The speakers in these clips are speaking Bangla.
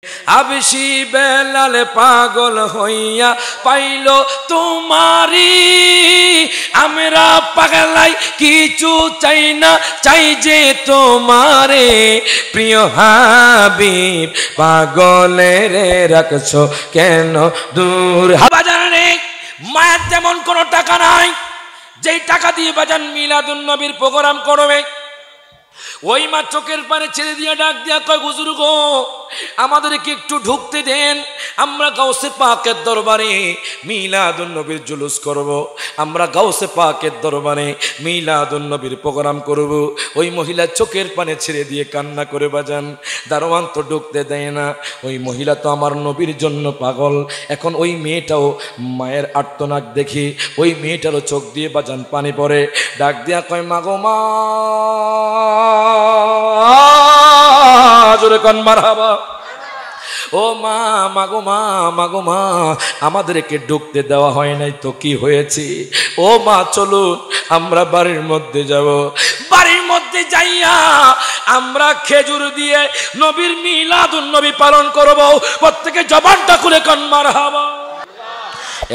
হাবশি বেলাল পাগল হইয়া পাইল তোমারি, আমরা পাগলাই কিছু চাই না, চাই যে তোমারে প্রিয় হাবিব, পাগলের রাখছো কেন দূর। বাজান রে, মায়ের তেমন কোনো টাকা নাই যেই টাকা দিয়ে বাজান মিলাদুন নবীর প্রোগ্রাম করবে। ওই মা চোখের পানে ছেড়ে দিয়ে ডাক দিয়া কয়, হুজুর গো আমাদেরকে একটু ঢুকতে দেন, আমরা গাউসে পাকের দরবারে মিলাদুন নবীর জুলুস করব, আমরা গাউসে পাকের দরবারে মিলাদুন নবীর প্রোগ্রাম করব। ওই মহিলা চোখের পানে ছেড়ে দিয়ে কান্না করে বাজান, দারোয়ান তো ঢুকতে দেয় না। ওই মহিলা তো আমার নবীর জন্য পাগল। এখন ওই মেয়েটাও মায়ের আর্তনাদ দেখি ওই মেয়েটারও চোখ দিয়ে বাজান পানি পড়ে, ডাক দিয়া কয়, মাগো মা, জোরে কোন মারহাবা। ও মা, মাগো মা, মাগো মা, আমাদেরকে ঢুকতে দেওয়া হয় নাই তো কি হয়েছে? ও মা চলুন আমরা বাড়ির মধ্যে যাব। বাড়ির মধ্যে যাইয়া আমরা খেজুর দিয়ে নবীর মিলাদুন নবী পালন করব। প্রত্যেকে জবানটা খুলে কোন মারহাবা।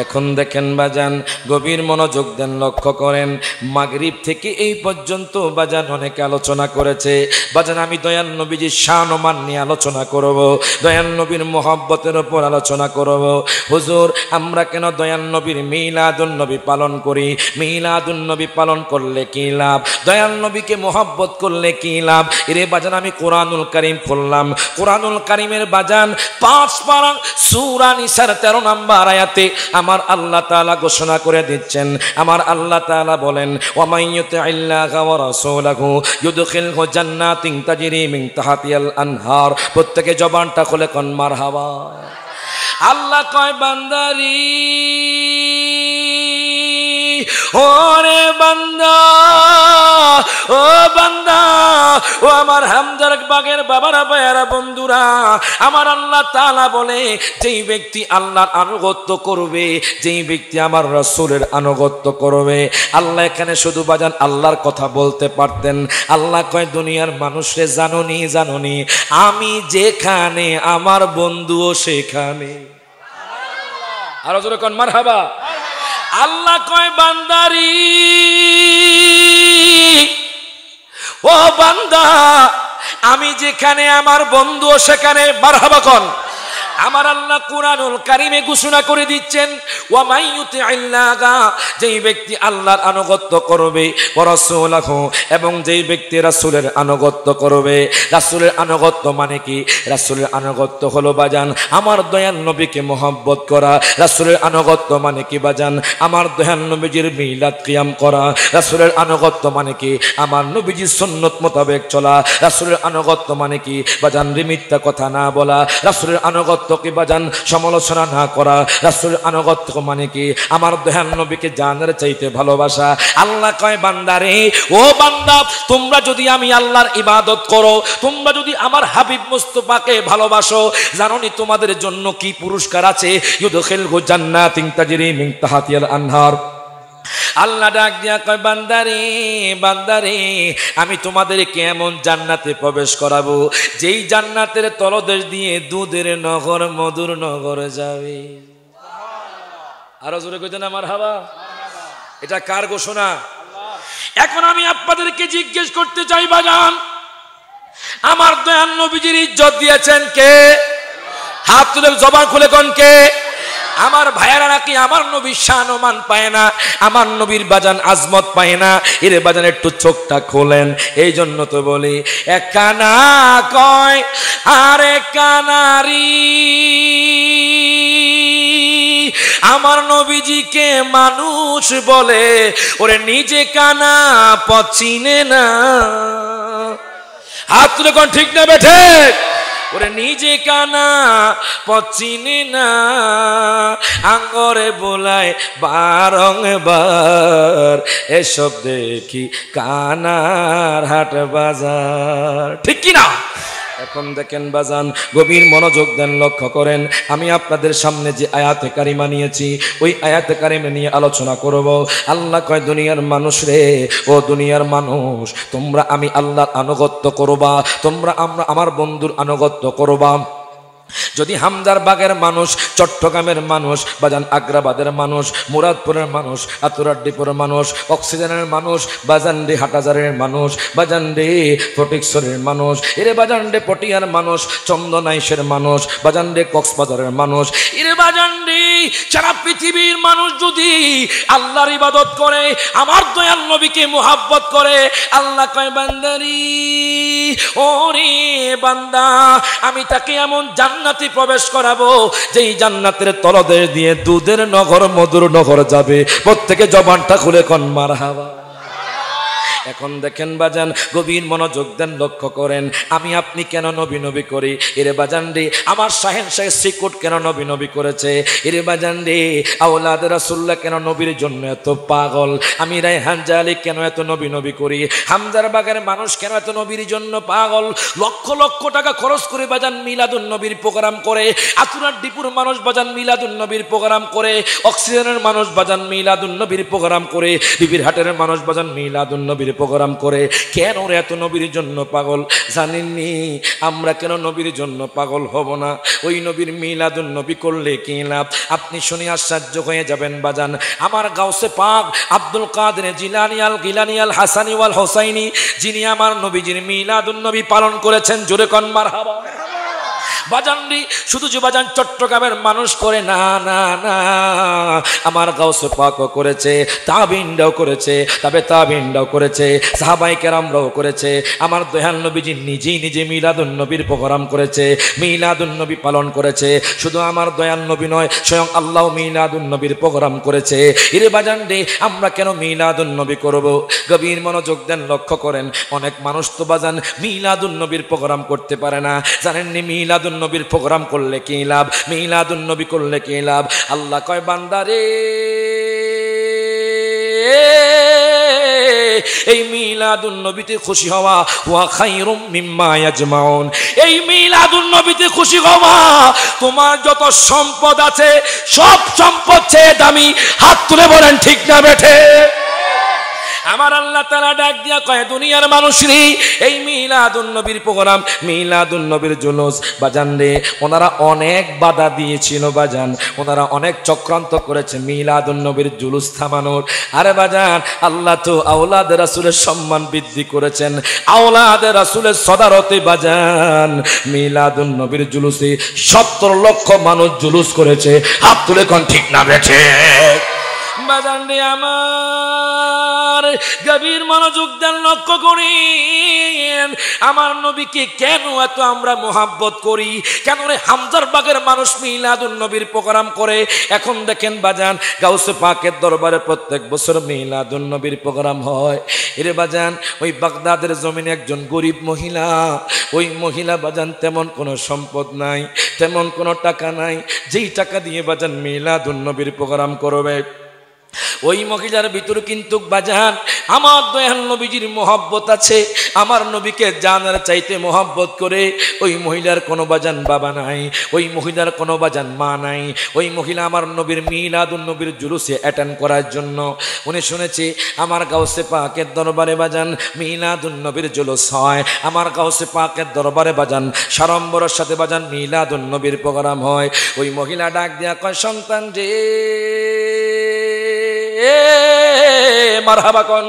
এখন দেখেন বাজান, গভীর মনোযোগ দেন, লক্ষ্য করেন, মাগরিব থেকে এই পর্যন্ত বাজান অনেকে আলোচনা করেছে। বাজান আমি দয়াল নবীজির শান ও মান নিয়ে আলোচনা করব, দয়াল নবীর মোহাব্বতের উপর আলোচনা করব। হুজুর আমরা কেন দয়াল নবীর মিলাদুন নবী পালন করি? মিলাদুন নবী পালন করলে কি লাভ? দয়াল নবীকে মোহাব্বত করলে কি লাভ? এরে বাজান আমি কোরআনুল কারীম খুললাম, কোরআনুল কারীমের বাজান 5 পারা সূরা নিসার 13 নম্বর আয়াতে আমার আল্লাহ তাআলা ঘোষণা করে দিচ্ছেন, আমার আল্লাহ তাআলা বলেন, ওয়া মাইয়ুতিল্লাহা ওয়া রাসূলাহু ইউদখিলহু জান্নাতিন তাজরি মিন তাহতিহাল আনহার। প্রত্যেকে জবানটা খুলে কোন মারহাবা। আল্লাহ কয়, বান্দারি ওরে বান্দা, ও বান্দা, ও আমার হামজার বাগের বাবারা ভাইয়ারা বন্ধুরা, আমার আল্লাহ তাআলা বলে, যেই ব্যক্তি আল্লাহর আনুগত্য করবে, যেই ব্যক্তি আমার রাসূলের আনুগত্য করবে। আল্লাহ এখানে শুধু বাজান আল্লাহর কথা বলতে পারতেন। আল্লাহ কয়, দুনিয়ার মানুষরে জানোনি, জানোনি আমি যেখানে আমার বন্ধুও সেখানে। আরো জোরে কোন মারহাবা। আল্লাহ কয়, বান্দারি ও বান্দা, আমি যেখানে আমার বন্ধু সেখানে। মারহাবা কোন। আমার আল্লাহ কুরআনুল কারীমে ঘোষণা করে দিচ্ছেন, ওয়া মাইয়ুতিল্লাহা, যেই ব্যক্তি আল্লাহর আনুগত্য করবে, ওয়া রাসূলাহু, এবং যেই ব্যক্তি রাসূলের আনুগত্য করবে। রাসূলের আনুগত্য মানে কি? রাসূলের আনুগত্য হলো বাজান আমার দয়াল নবীকে মহব্বত করা। রাসূলের আনুগত্য মানে কি বাজান? আমার দয়াল নবীজির মিলাদ কিয়াম করা। রাসূলের আনুগত্য মানে কি? আমার নবীজির সুন্নাত মোতাবেক চলা। রাসূলের আনুগত্য মানে কি বাজান? মিথ্যা কথা না বলা। রাসূলের আনুগত্য কি বাজান? সমালোচনা না করা। রাসূলের আনুগত্য মানে কি? আমার দয়াল নবীকে জানের চাইতে ভালোবাসা। আল্লাহ কয়, বান্দারে ও বান্দা, তোমরা যদি আমি আল্লাহর ইবাদত করো, তোমরা যদি আমার হাবিব মুস্তাফাকে ভালোবাসো, জানোনি তোমাদের জন্য কি পুরস্কার আছে? ইউদখিলহু জান্নাতিন তাজরি মিন তাহতিহাল আনহার। আল্লাহ ডাক দিয়া কয়, বান্দারে, বান্দারে, আমি তোমাদেরকে এমন জান্নাতে প্রবেশ করাবো যেই জান্নাতের তলদেশ দিয়ে দুধের নগর, মধুর নগর যাবে। আরো জোরে কইতেন আমার হাবা। এটা কার ঘোষণা? এখন আমি আপনাদেরকে জিজ্ঞেস করতে চাই বাজান, আমার দয়াল নবীজির ইজ্জত দিয়েছেন কে? হাত তুলে জবান খুলে কোন কে? আমার ভাইয়ারা নাকি আমার নবীর শান ও মান পায় না, আমার নবীর বাজান আজমত পায় না। এর বাজান একটু চোখটা খোলেন। এই জন্য তো বলি, এক কানা কয় আরে কানারি, আমার নবীজিকে মানুষ বলে, ওরে নিজে কানা পচিনে না। হাত তুলে কোন ঠিক না বেঠে? ওরে নিজে কানা পচিনে না, আঙ্গরে বোলায় বারংবার, এসব দেখি কানার হাট বাজার। ঠিক কিনা? এখন দেখেন বাজান, গভীর মনোযোগ দেন, লক্ষ্য করেন। আমি আপনাদের সামনে যে আয়াতে কারিমা নিয়েছি, ওই আয়াতে কারিমা নিয়ে আলোচনা করব। আল্লাহ কয়, দুনিয়ার মানুষ রে, ও দুনিয়ার মানুষ, তোমরা আমি আল্লাহর আনুগত্য করবা, তোমরা আমরা আমার বন্ধুর আনুগত্য করবা। যদি হামজার বাগের মানুষ, চট্টগ্রামের মানুষ, বাজান আগ্রাবাদের মানুষ, মুরাদপুরের মানুষ, আতুরাড্ডিপুরের মানুষ, অক্সিজেনের মানুষ, বাজান রে হাটাজারের মানুষ, বাজান রে ফটিকছড়ির মানুষ, এরে বাজান রে পটিয়ার মানুষ, চন্দনাইশের মানুষ, বাজান রে কক্সবাজারের মানুষ, এরে বাজান রে সারা পৃথিবীর মানুষ যদি আল্লাহর ইবাদত করে, আমার দয়াল নবীকে মুহাব্বত করে, আল্লাহ কয় বান্দারি ওরে বান্দা আমি তাকে এমন জান্নাতে প্রবেশ করাবো যেই জান্নাতের তলদেশ দিয়ে দুধের নগর মধুর নগর যাবে। প্রত্যেকে জবানটা খুলে কোন মারহাবা। এখন দেখেন বাজান, গভীর মনোযোগ দেন, লক্ষ্য করেন আমি আপনি কেন নবী নবী করি। এরে বাজান রে আমার শাহেন শাহ শ্রীকুট কেন নবী নবী করেছে। এরে বাজান রে আওলাদ রাসূলুল্লাহ কেন নবীর জন্য এত পাগল। আমি রায়হান জালি কেন এত নবী নবী করি। হামজার বাগের মানুষ কেন এত নবীর জন্য পাগল। লক্ষ লক্ষ টাকা খরচ করে বাজান মিলাদুন নবীর প্রোগ্রাম করে। আতুরার ডিপুর মানুষ বাজান মিলাদুন নবীর প্রোগ্রাম করে। অক্সিজেনের মানুষ বাজান মিলাদুন নবীর প্রোগ্রাম করে। বিবির হাটের মানুষ বাজান মিলাদুন নবীর প্রোগ্রাম করে। কেন রে এত নবীর জন্য পাগল জানেননি? আমরা কেন নবীর জন্য পাগল হব না? ওই নবীর মিলাদুন নবী করলে কি লাভ? আপনি শুনে আশ্চর্য হয়ে যাবেন বাজান। আমার গাউসে পাক আব্দুল কাদের জিলানী আল গিলানী আল হাসানী ওয়াল হোসাইনী যিনি আমার নবীজির মিলাদুন নবী পালন করেছেন, জোরে কোন মারহাবা। বাজান রে শুধু যে বাজান চট্টগ্রামের মানুষ করে না, না না, আমার গাউসে পাকও করেছে, তাবিনরাও করেছে, তবে তাবিনরাও করেছে, সাহাবায়ে কেরামরাও করেছে। আমার দয়াল নবীজি নিজেই নিজে মিলাদুন নবীর প্রোগ্রাম করেছে, মিলাদুন নবী পালন করেছে। শুধু আমার দয়াল নবী নয়, স্বয়ং আল্লাহ মিলাদুন নবীর প্রোগ্রাম করেছে। এরে বাজান রে আমরা কেন মিলাদুন নবী করব? গভীর মনোযোগ দেন, লক্ষ্য করেন। অনেক মানুষ তো বাজান মিলাদুন নবীর প্রোগ্রাম করতে পারে না। জানেননি মিলাদুন নবীর প্রোগ্রাম করলে কি লাভ? মিলাদুন নবী করলে কি লাভ? আল্লাহ কয় বান্দারে এই মিলাদুন নবীতে খুশি হওয়া ওয়া খায়রুম মিম্মা ইয়াজমাউন। এই মিলাদুন নবীতে খুশি হওয়া তোমার যত সম্পদ আছে সব সম্পদ চেয়ে দামি। হাত তুলে বলেন ঠিক না বেঠে? আমার আল্লাহ তাআলা ডাক দিয়া কয় দুনিয়ার মানুষরে এই মিলাদুন নবীর প্রোগ্রাম, মিলাদুন নবীর জুলুস বাজান রে ওনারা অনেক বাধা দিয়েছিল বাজান, ওনারা অনেক চক্রান্ত করেছে মিলাদুন নবীর জুলুস থামানোর। আরে বাজান আল্লাহ তো আওলাদ রাসূলের সম্মান বৃদ্ধি করেছেন। আওলাদ রাসূলের সদারতে বাজান মিলাদুন নবীর জুলুসে 70 লক্ষ মানুষ জুলুস করেছে। হাত তুলে কোন ঠিক না বেঠে? বাজান রে আমার গভীর মনোযোগ দেন, লক্ষ্য করেন আমার নবীকে কেন এত আমরা মোহাব্বত করি। কেন রে হামজার বাগের মানুষ মিলাদুন নবীর প্রোগ্রাম করে। এখন দেখেন বাজান গাউসে পাকের দরবারে প্রত্যেক বছর মিলাদুন নবীর প্রোগ্রাম হয়। এরে বাজান ওই বাগদাদের জমিনে একজন গরিব মহিলা, ওই মহিলা বাজান তেমন কোনো সম্পদ নাই, তেমন কোনো টাকা নাই, যেই টাকা দিয়ে বাজান মিলাদুন নবীর প্রোগ্রাম করবে। ওই মহিলার ভিতর কিন্তু বাজান আমার দয়াল নবীজির মোহাব্বত আছে। আমার নবীকে জানার চাইতে মোহাব্বত করে। ওই মহিলার কোনো বাজান বাবা নাই, ওই মহিলার কোনো বাজান মা নাই। ওই মহিলা আমার নবীর মিলাদুন নবীর জুলুসে অ্যাটেন্ড করার জন্য উনি শুনেছে আমার গাউসে পাকের দরবারে বাজান মিলাদুন নবীর জুলুস হয়। আমার গাউসে পাকের দরবারে বাজান সাড়ম্বরের সাথে বাজান মিলাদুন নবীর প্রোগ্রাম হয়। ওই মহিলা ডাক দিয়া কয় সন্তান রে মারহাবা কোন।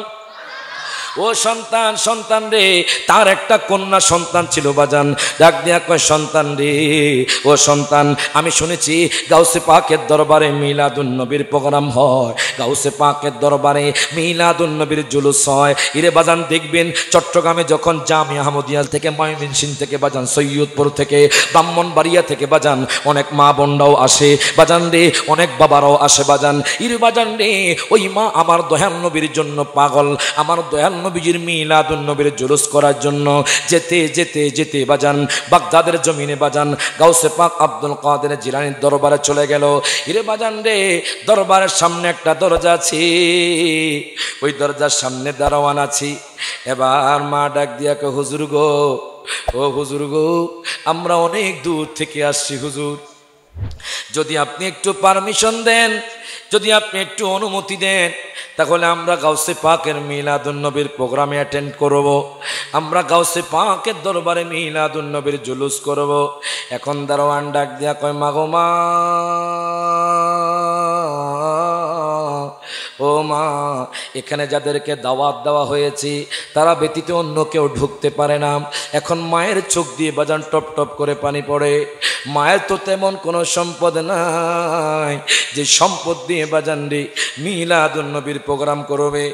ও সন্তান, সন্তান রে তার একটা কন্যা সন্তান ছিল বাজান। ডাক দিয়া কয় সন্তান রে ও সন্তান আমি শুনেছি গাউসে পাকের দরবারে মিলাদুন নবীর প্রোগ্রাম হয়, গাউসে পাকের দরবারে মিলাদুন নবীর জুলুস হয়। ইরে বাজান দেখবেন চট্টগ্রামে যখন জামিয়া আহমদিয়া থেকে, ময়মনসিংহ থেকে বাজান, সৈয়দপুর থেকে, ব্রাহ্মণবাড়িয়া থেকে বাজান অনেক মা বোনরাও আসে বাজান রে, অনেক বাবারাও আসে বাজান। ইরে বাজান রে ওই মা আমার দয়াল নবীর জন্য পাগল। আমার দয়াল নবীজির মিলাদুন নবীর জুলুস করার জন্য যেতে যেতে যেতে বাজান বাগদাদের জমিনে বাজান গাউসে পাক আব্দুল কাদের জিলানীর দরবারে চলে গেল। ইরে বাজান রে দরবারের সামনে একটা দরজা আছে, ওই দরজার সামনে দারোয়ান আছি। এবার মা ডাক দিয়া কয় হুজুর গো, ও হুজুর গো আমরা অনেক দূর থেকে আসছি হুজুর, যদি আপনি একটু পারমিশন দেন, যদি আপনি একটু অনুমতি দেন, তাহলে আমরা গাউসে পাকের মিলাদুন নবীর প্রোগ্রামে অ্যাটেন্ড করব। আমরা গাউসে পাকের দরবারে মিলাদুন নবীর জুলুস করব। এখন দারোয়ান ডাক দিয়া কয়, মাগো মা, ও মা, এখানে যাদেরকে দাওয়াত দেওয়া হয়েছে তারা ব্যতীত অন্য কেউ ঢুকতে পারে না। এখন মায়ের চোখ দিয়ে বাজান টপ টপ করে পানি পড়ে। মায়ের তো তেমন কোনো সম্পদ নাই যে সম্পদ দিয়ে বাজান রে মিলাদুন নবীর প্রোগ্রাম করবে।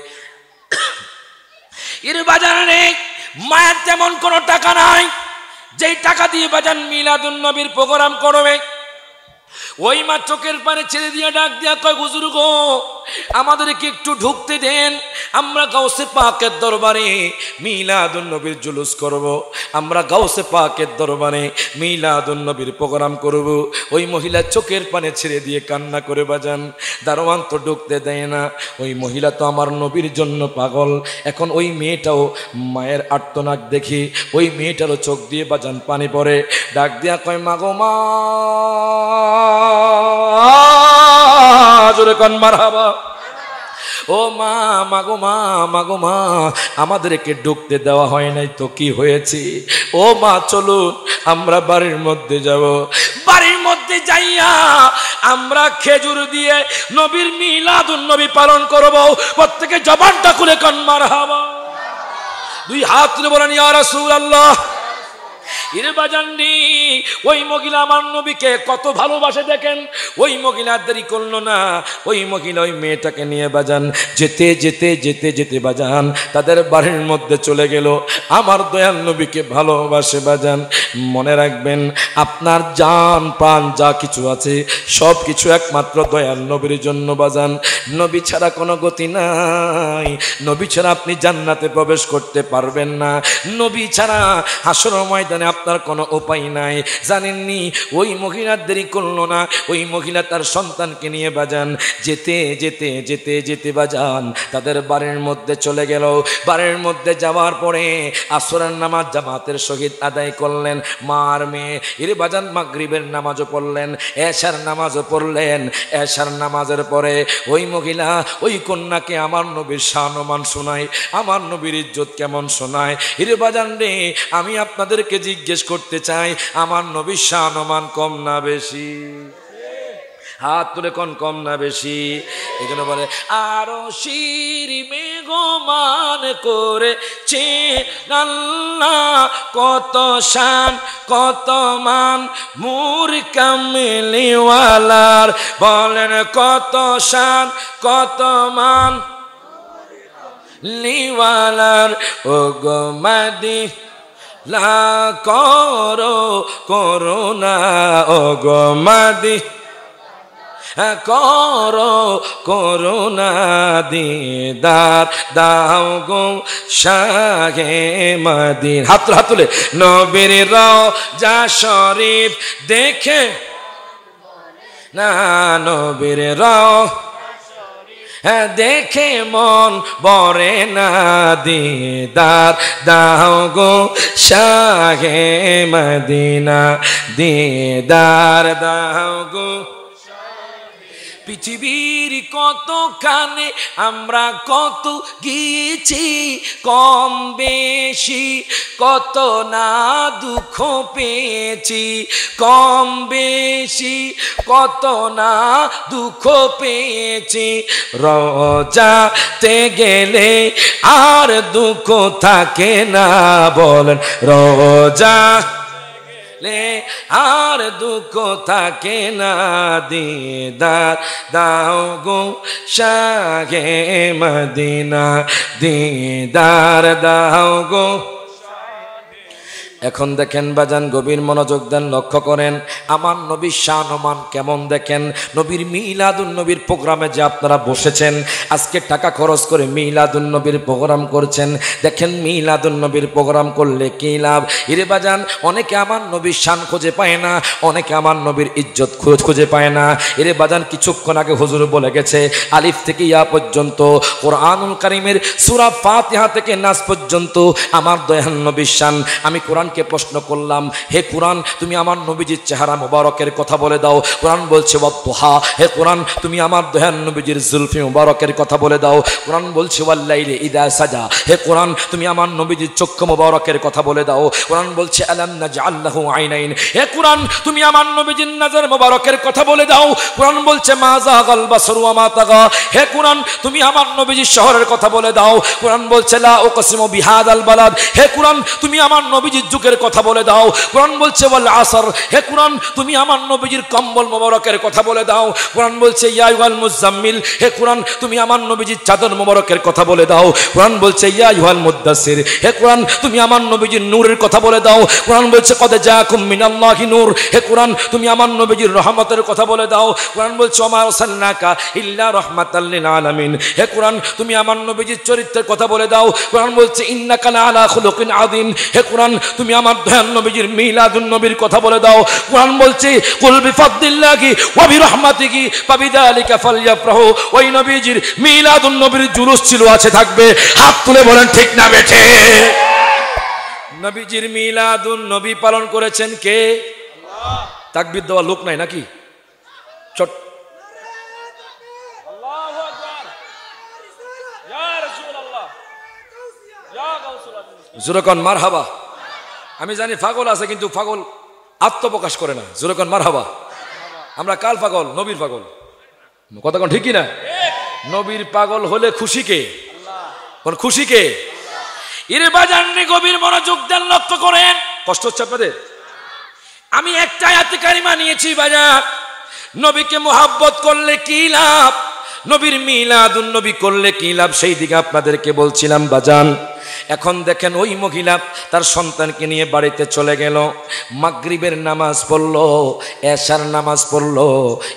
এর বাজান রে মায়ের তেমন কোনো টাকা নাই যেই টাকা দিয়ে বাজান মিলাদুন নবীর প্রোগ্রাম করবে। ওই মা চোখের পানি ছেড়ে দিয়ে ডাক দিয়া কয়, হুজুর গো, আমাদেরকে একটু ঢুকতে দেন, আমরা গাউসে পাকের দরবারে মিলাদুন নবীর জুলুস করব, আমরা গাউসে পাকের দরবারে মিলাদুন নবীর প্রোগ্রাম করব। ওই মহিলা চোখের পানি ছেড়ে দিয়ে কান্না করে বাজান, দারোয়ান তো ঢুকতে দেয় না। ওই মহিলা তো আমার নবীর জন্য পাগল। এখন ওই মেয়েটাও মায়ের আর্তনাদ দেখি ওই মেয়েটারও চোখ দিয়ে বাজান পানি পড়ে। ডাক দিয়া কয়, মাগো মা, জোরে কোন মারহাবা। ও মা, মাগো মা, মাগো মা, আমাদেরকে ঢুকতে দেওয়া হয় নাই তো কি হয়েছে? ও মা, চলুন আমরা বাড়ির মধ্যে যাব। বাড়ির মধ্যে যাইয়া আমরা খেজুর দিয়ে নবীর মিলাদুন নবী পালন করব। প্রত্যেকে জবানটা খুলে কোন মারহাবা। দুই হাত তুলে বলেন, ইয়া রাসূলুল্লাহ। ইরে বাজাননি, ওই মহিলা আমার নবীকে কত ভালোবাসে দেখেন। ওই মহিলা দেরি করলো না, ওই মহিলা ওই মেয়েটাকে নিয়ে বাজান যেতে যেতে যেতে যেতে বাজান তাদের বাড়ির মধ্যে চলে গেল। আমার দয়াল নবীকে ভালোবাসে বাজান। মনে রাখবেন, আপনার জান প্রাণ যা কিছু আছে সব কিছু একমাত্র দয়াল নবীর জন্য বাজান। নবী ছাড়া কোনো গতি নাই। নবী ছাড়া আপনি জান্নাতে প্রবেশ করতে পারবেন না। নবী ছাড়া হাসর ময়দানে আপনার কোনো উপায় নাই। জানেননি, ওই মহিলার দেরি করলো না, ওই মহিলা তার সন্তানকে নিয়ে বাজান যেতে যেতে যেতে যেতে বাজান তাদের বাড়ির মধ্যে চলে গেল। বাড়ির মধ্যে যাওয়ার পরে আসরের নামাজ জামাতের সহিত আদায় করলেন মার মেয়ে। এর বাজান মাগরিবের নামাজও পড়লেন, এশার নামাজও পড়লেন। এশার নামাজের পরে ওই মহিলা ওই কন্যাকে আমার নবীর শানমান শোনায়, আমার নবীর ইজ্জত কেমন শোনায়। এর বাজান রে, আমি আপনাদেরকে জিজ্ঞেস করতে চাই, আমার নবীর শানমান কম না বেশি? হাত তুলে কোন কম না বেশি? এই জন্য বলে, আরো শির মেঘমান করেছে আল্লাহ, কত শান কত মান মুর কামলিওয়ালার। বলেন, কত শান কত মান লিওয়ালার। ও গো মাদি লা করো করুণা, ও গো মাদি করো করুণা, দিদার দাও গো শাহে মদিনা। হাত তুলে নবীর রওজা শরীফ দেখে না, নবীর রওজা দেখে মন বরে না, দিদার দাও গো শাহে মদিনা, দিদার দাও গো। পৃথিবীর কত কানে আমরা কত গিয়েছি, কম বেশি কত না দুঃখ পেয়েছি, কম বেশি কত না দুঃখ পেয়েছি। রওজাতে গেলে আর দুঃখ থাকে না। বলেন, রওজা আর দুঃখ থাকে না, দিদার দাও গো শাহে মদিনা, দিদার দাও গো। এখন দেখেন বাজান, গভীর মনোযোগ দেন, লক্ষ্য করেন আমার নবীর শানমান কেমন দেখেন। নবীর মিলাদুন নবীর প্রোগ্রামে যে আপনারা বসেছেন, আজকে টাকা খরচ করে মিলাদুন নবীর প্রোগ্রাম করছেন, দেখেন মিলাদুন নবীর প্রোগ্রাম করলে কি লাভ। ইরে বাজান, অনেকে আমার নবীর শান খুঁজে পায় না, অনেকে আমার নবীর ইজ্জত খুঁজে পায় না। এরে বাজান, কিছুক্ষণ আগে হুজুর বলে গেছে, আলিফ থেকে ইয়া পর্যন্ত কোরআনুল কারীমের সূরা ফাতিহা থেকে নাস পর্যন্ত আমার দয়াল নবীর শান। আমি কোরআন কোরআনকে প্রশ্ন করলাম, হে কোরআন তুমি আমার নবীজির চেহারা মুবারকের কথা বলে দাও। কোরআন বলছে ওয়াদুহা, হে কোরআন তুমি আমার দয়াল নবীজির জুলফি মুবারকের কথা বলে দাও। কোরআন বলছে ওয়াল্লাইলি ইযা সাজা, হে কোরআন তুমি আমার নবীজির চক্ষু মুবারকের কথা বলে দাও। কোরআন বলছে আলাম নাজআল লাহু আইনাইন, হে কোরআন তুমি আমার নবীজির নজর মুবারকের কথা বলে দাও। কোরআন বলছে মা যাগাল বাসরু ওয়া মা তাগা, হে কোরআন তুমি আমার নবীজির শহরের কথা বলে দাও। কোরআন বলছে লা উকসিমু বিহাদাল বালাদ, হে কোরআন তুমি আমার নবীজির যুগের কথা বলে দাও। কোরআন বলছে ওয়াল আসর, হে কোরআন তুমি আমার নবীজির কম্বল মুবারকের কথা বলে দাও। কোরআন বলছে ইয়া আইয়ুহাল মুজাম্মিল, হে কোরআন তুমি আমার নবীজির চাদর মুবারকের কথা বলে দাও। কোরআন বলছে ইয়া আইয়ুহাল মুদ্দাসসির, হে কোরআন তুমি আমার নবীজির নূরের কথা বলে দাও। কোরআন বলছে কদ জাআকুম মিনাল্লাহি নূর, হে কোরআন তুমি আমার নবীজির রহমতের কথা বলে দাও। কোরআন বলছে ওয়া মা আরসালনাকা ইল্লা রাহমাতাল লিল আলামিন, হে কোরআন তুমি আমার নবীজির চরিত্রের কথা বলে দাও। কোরআন বলছে ইন্নাকা লাআলা খুলুকিন আযীম, হে কোরআন তুমি আমার দয়াল নবীজির মিলাদুন নবীর কথা বলে দাও। কোরআন বলছে কুল বিফাদলিল্লাহি ওয়া বিরহমাতিহি ফাবিযালিকা ফালইফরাহু, ওই নবীজির মিলাদুন নবীর জুলুস ছিল, আছে, থাকবে। হাত তুলে বলেন ঠিক না বেঠে? নবীজির মিলাদুন নবী পালন করেছেন কে? আল্লাহ। তাকবীর দেওয়া লোক নাই নাকি? চট আল্লাহু আকবার, ইয়া রাসূলুল্লাহ, ইয়া গাউসুল্লাহ, জোরকন মারহাবা। আমি জানি পাগল আছে, কিন্তু পাগল আত্মপ্রকাশ করে না। জোরকন মারহাবা। আমরা কাল পাগল, নবীর পাগল। কথা কোন ঠিক কি না? নবীর পাগল হলে খুশি কে? কোন খুশি কে? ইরে বাজাননি গভীর মনোযোগ দেন, লক্ষ্য করেন। কষ্ট হচ্ছে আপনাদের? আমি একটা আয়াতে কারিমা নিয়েছি বাজার। নবীকে মোহাব্বত করলে কি লাভ, নবীর মিলাদুন নবী করলে কি লাভ, সেই দিকে আপনাদেরকে বলছিলাম বাজান। এখন দেখেন ওই মহিলা তার সন্তানকে নিয়ে বাড়িতে চলে গেল, মাগরিবের নামাজ পড়লো, এশার নামাজ পড়লো।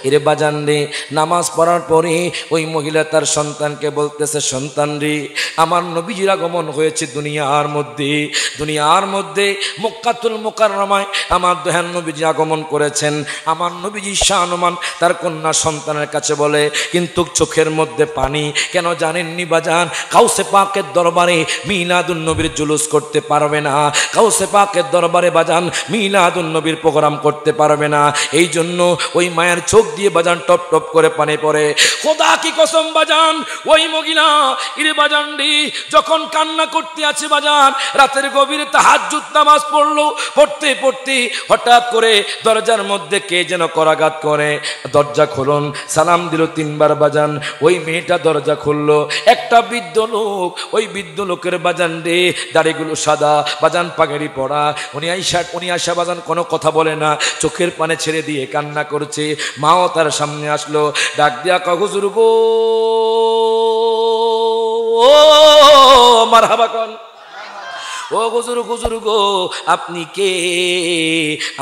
এরে বাজান রে, নামাজ পড়ার পরে ওই মহিলা তার সন্তানকে বলতেছে, সন্তান রে আমার নবীজির আগমন হয়েছে দুনিয়ার মধ্যে মক্কাতুল মুকাররমায় আমার দয়াল নবীজি আগমন করেছেন। আমার নবীজি শাহনুমান তার কন্যা সন্তানের কাছে বলে, কিন্তু চোখের মধ্যে পানি কেন জানেননি বাজান? গাউসে পাকের দরবারে মিলাদুন নবীর জুলুস করতে পারবে না, গাউসে পাকের দরবারে বাজান মিলাদুন নবীর প্রোগ্রাম করতে পারবে না। এই জন্য ওই মায়ের চোখ দিয়ে বাজান টপ টপ করে পানি পড়ে। খোদা কি কসম বাজান, ওই মহিলা ইরে বাজান রে যখন কান্না করতে আছে বাজান, রাতের গভীরে তাহাজ্জুদ নামাজ পড়লো, পড়তে পড়তে হঠাৎ করে দরজার মধ্যে কে যেন করাঘাত করে। দরজা খুলুন, সালাম দিল 3 বার বাজান। ওই মেয়েটা দরজা খুললো, একটা বৃদ্ধ লোক, ওই বৃদ্ধ লোকের বাজান রে দাড়িগুলো সাদা, বাজান পাগড়ি পরা। উনি আশা বাজান কোনো কথা বলে না, চোখের পানে ছেড়ে দিয়ে কান্না করছে। মাও তার সামনে আসলো, ডাক দিয়া কয়, হুজুর গো, ও মারহাবা কোন, ও হুজুর গো আপনি কে?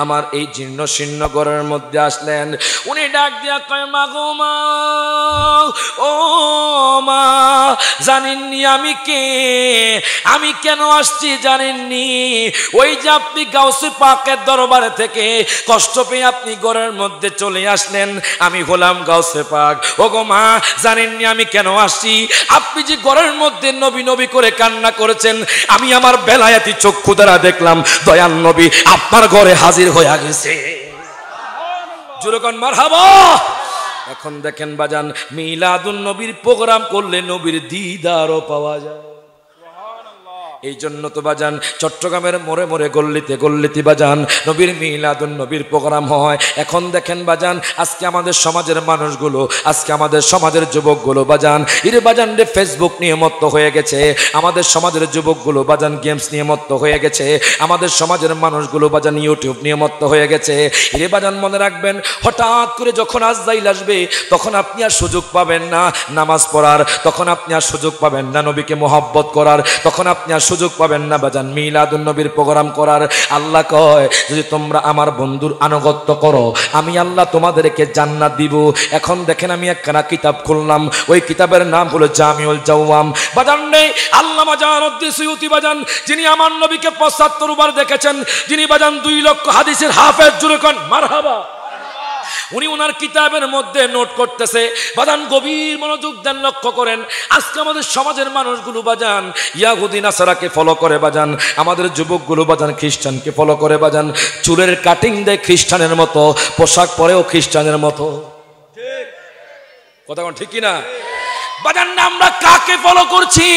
আমার এই জীর্ণ শীর্ণ ঘরের মধ্যে আসলেন। উনি ডাক দিয়া কয়, মা গো মা, ও মা জানেননি আমি কে, আমি কেন আসছি জানেননি? ওই যে আপনি গাউসে পাকের দরবারে থেকে কষ্ট পেয়ে আপনি ঘরের মধ্যে চলে আসলেন, আমি হলাম গাউসে পাক। ও গো মা জানেননি আমি কেন আসছি? আপনি যে ঘরের মধ্যে নবী নবী করে কান্না করেছেন, আমি আমার বেলায়েতি চক্ষু দ্বারা দেখলাম দয়াল নবী আপনার ঘরে হাজির হয়ে গেছে। জোরকন মারহাবা। এখন দেখেন বাজান, মিলাদুন নবীর প্রোগ্রাম করলে নবীর দিদারও পাওয়া যায়। এই জন্য তো বাজান চট্টগ্রামের মোড়ে মোড়ে গল্লিতে গল্লিতে বাজান নবীর মিলাদুন নবীর প্রোগ্রাম হয়। এখন দেখেন বাজান, আজকে আমাদের সমাজের মানুষগুলো, আজকে আমাদের সমাজের যুবকগুলো বাজান ইরে বাজান রে ফেসবুক নিয়ে মত্ত হয়ে গেছে। আমাদের সমাজের যুবকগুলো বাজান গেমস নিয়ে মত্ত হয়ে গেছে। আমাদের সমাজের মানুষগুলো বাজান ইউটিউব নিয়ে মত্ত হয়ে গেছে। ইরে বাজান মনে রাখবেন, হঠাৎ করে যখন আজরাইল আসবে তখন আপনি আর সুযোগ পাবেন না নামাজ পড়ার, তখন আপনি আর সুযোগ পাবেন না নবীকে মহব্বত করার, তখন আপনি আর সুযোগ পাবেন না বাজান মিলাদুন নবীর প্রোগ্রাম করার। আল্লাহ কয়, যদি তোমরা আমার বন্ধুর আনুগত্য করো আমি আল্লাহ তোমাদেরকে জান্নাত দিব। এখন দেখেন আমি একখানা কিতাব খুললাম, ওই কিতাবের নাম হলো জামিউল জাওয়াম। বাজান নেই আল্লামা জালালউদ্দিন সুয়ুতী বাজান, যিনি আমার নবীকে 75 বার দেখেছেন, যিনি বাজান 2 লক্ষ হাদিসের হাফেজ। জুরে কোন মারহাবা। উনি ওনার কিতাবের মধ্যে নোট করতেছে। বাজান গভীর মনোযোগ দেন, লক্ষ্য করেন। আজকে আমাদের সমাজের মানুষগুলো বাজান ইয়াহুদি নাসারাকে ফলো করে, বাজান আমাদের যুবকগুলো বাজান খ্রিস্টানকে ফলো করে, বাজান চুলের কাটিং দেয় খ্রিস্টানের মতো, পোশাক পরেও খ্রিস্টানের মতো। কথা কোন ঠিক কিনা বাজান? না, আমরা কাকে ফলো করছি?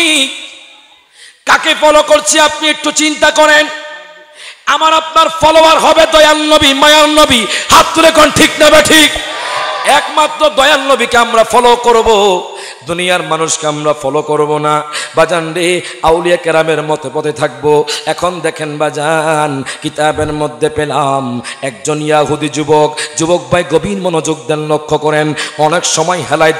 কাকে ফলো করছি আপনি একটু চিন্তা করেন। আমার আপনার ফলোয়ার হবে দয়াল নবী, মায়ার নবী। হাত তুলে কোন ঠিক না বা ঠিক? একমাত্র দয়াল নবীকে আমরা ফলো করব, দুনিয়ার মানুষকে আমরা ফলো করব না। বাজান রে, আউলিয়া কেরামের মতে পথে থাকবো। এখন দেখেন বাজান, কিতাবের মধ্যে পেলাম একজন ইয়াহুদি যুবক ভাই গভীর মনোযোগ দেন, লক্ষ্য করেন। অনেক সময় হেলায়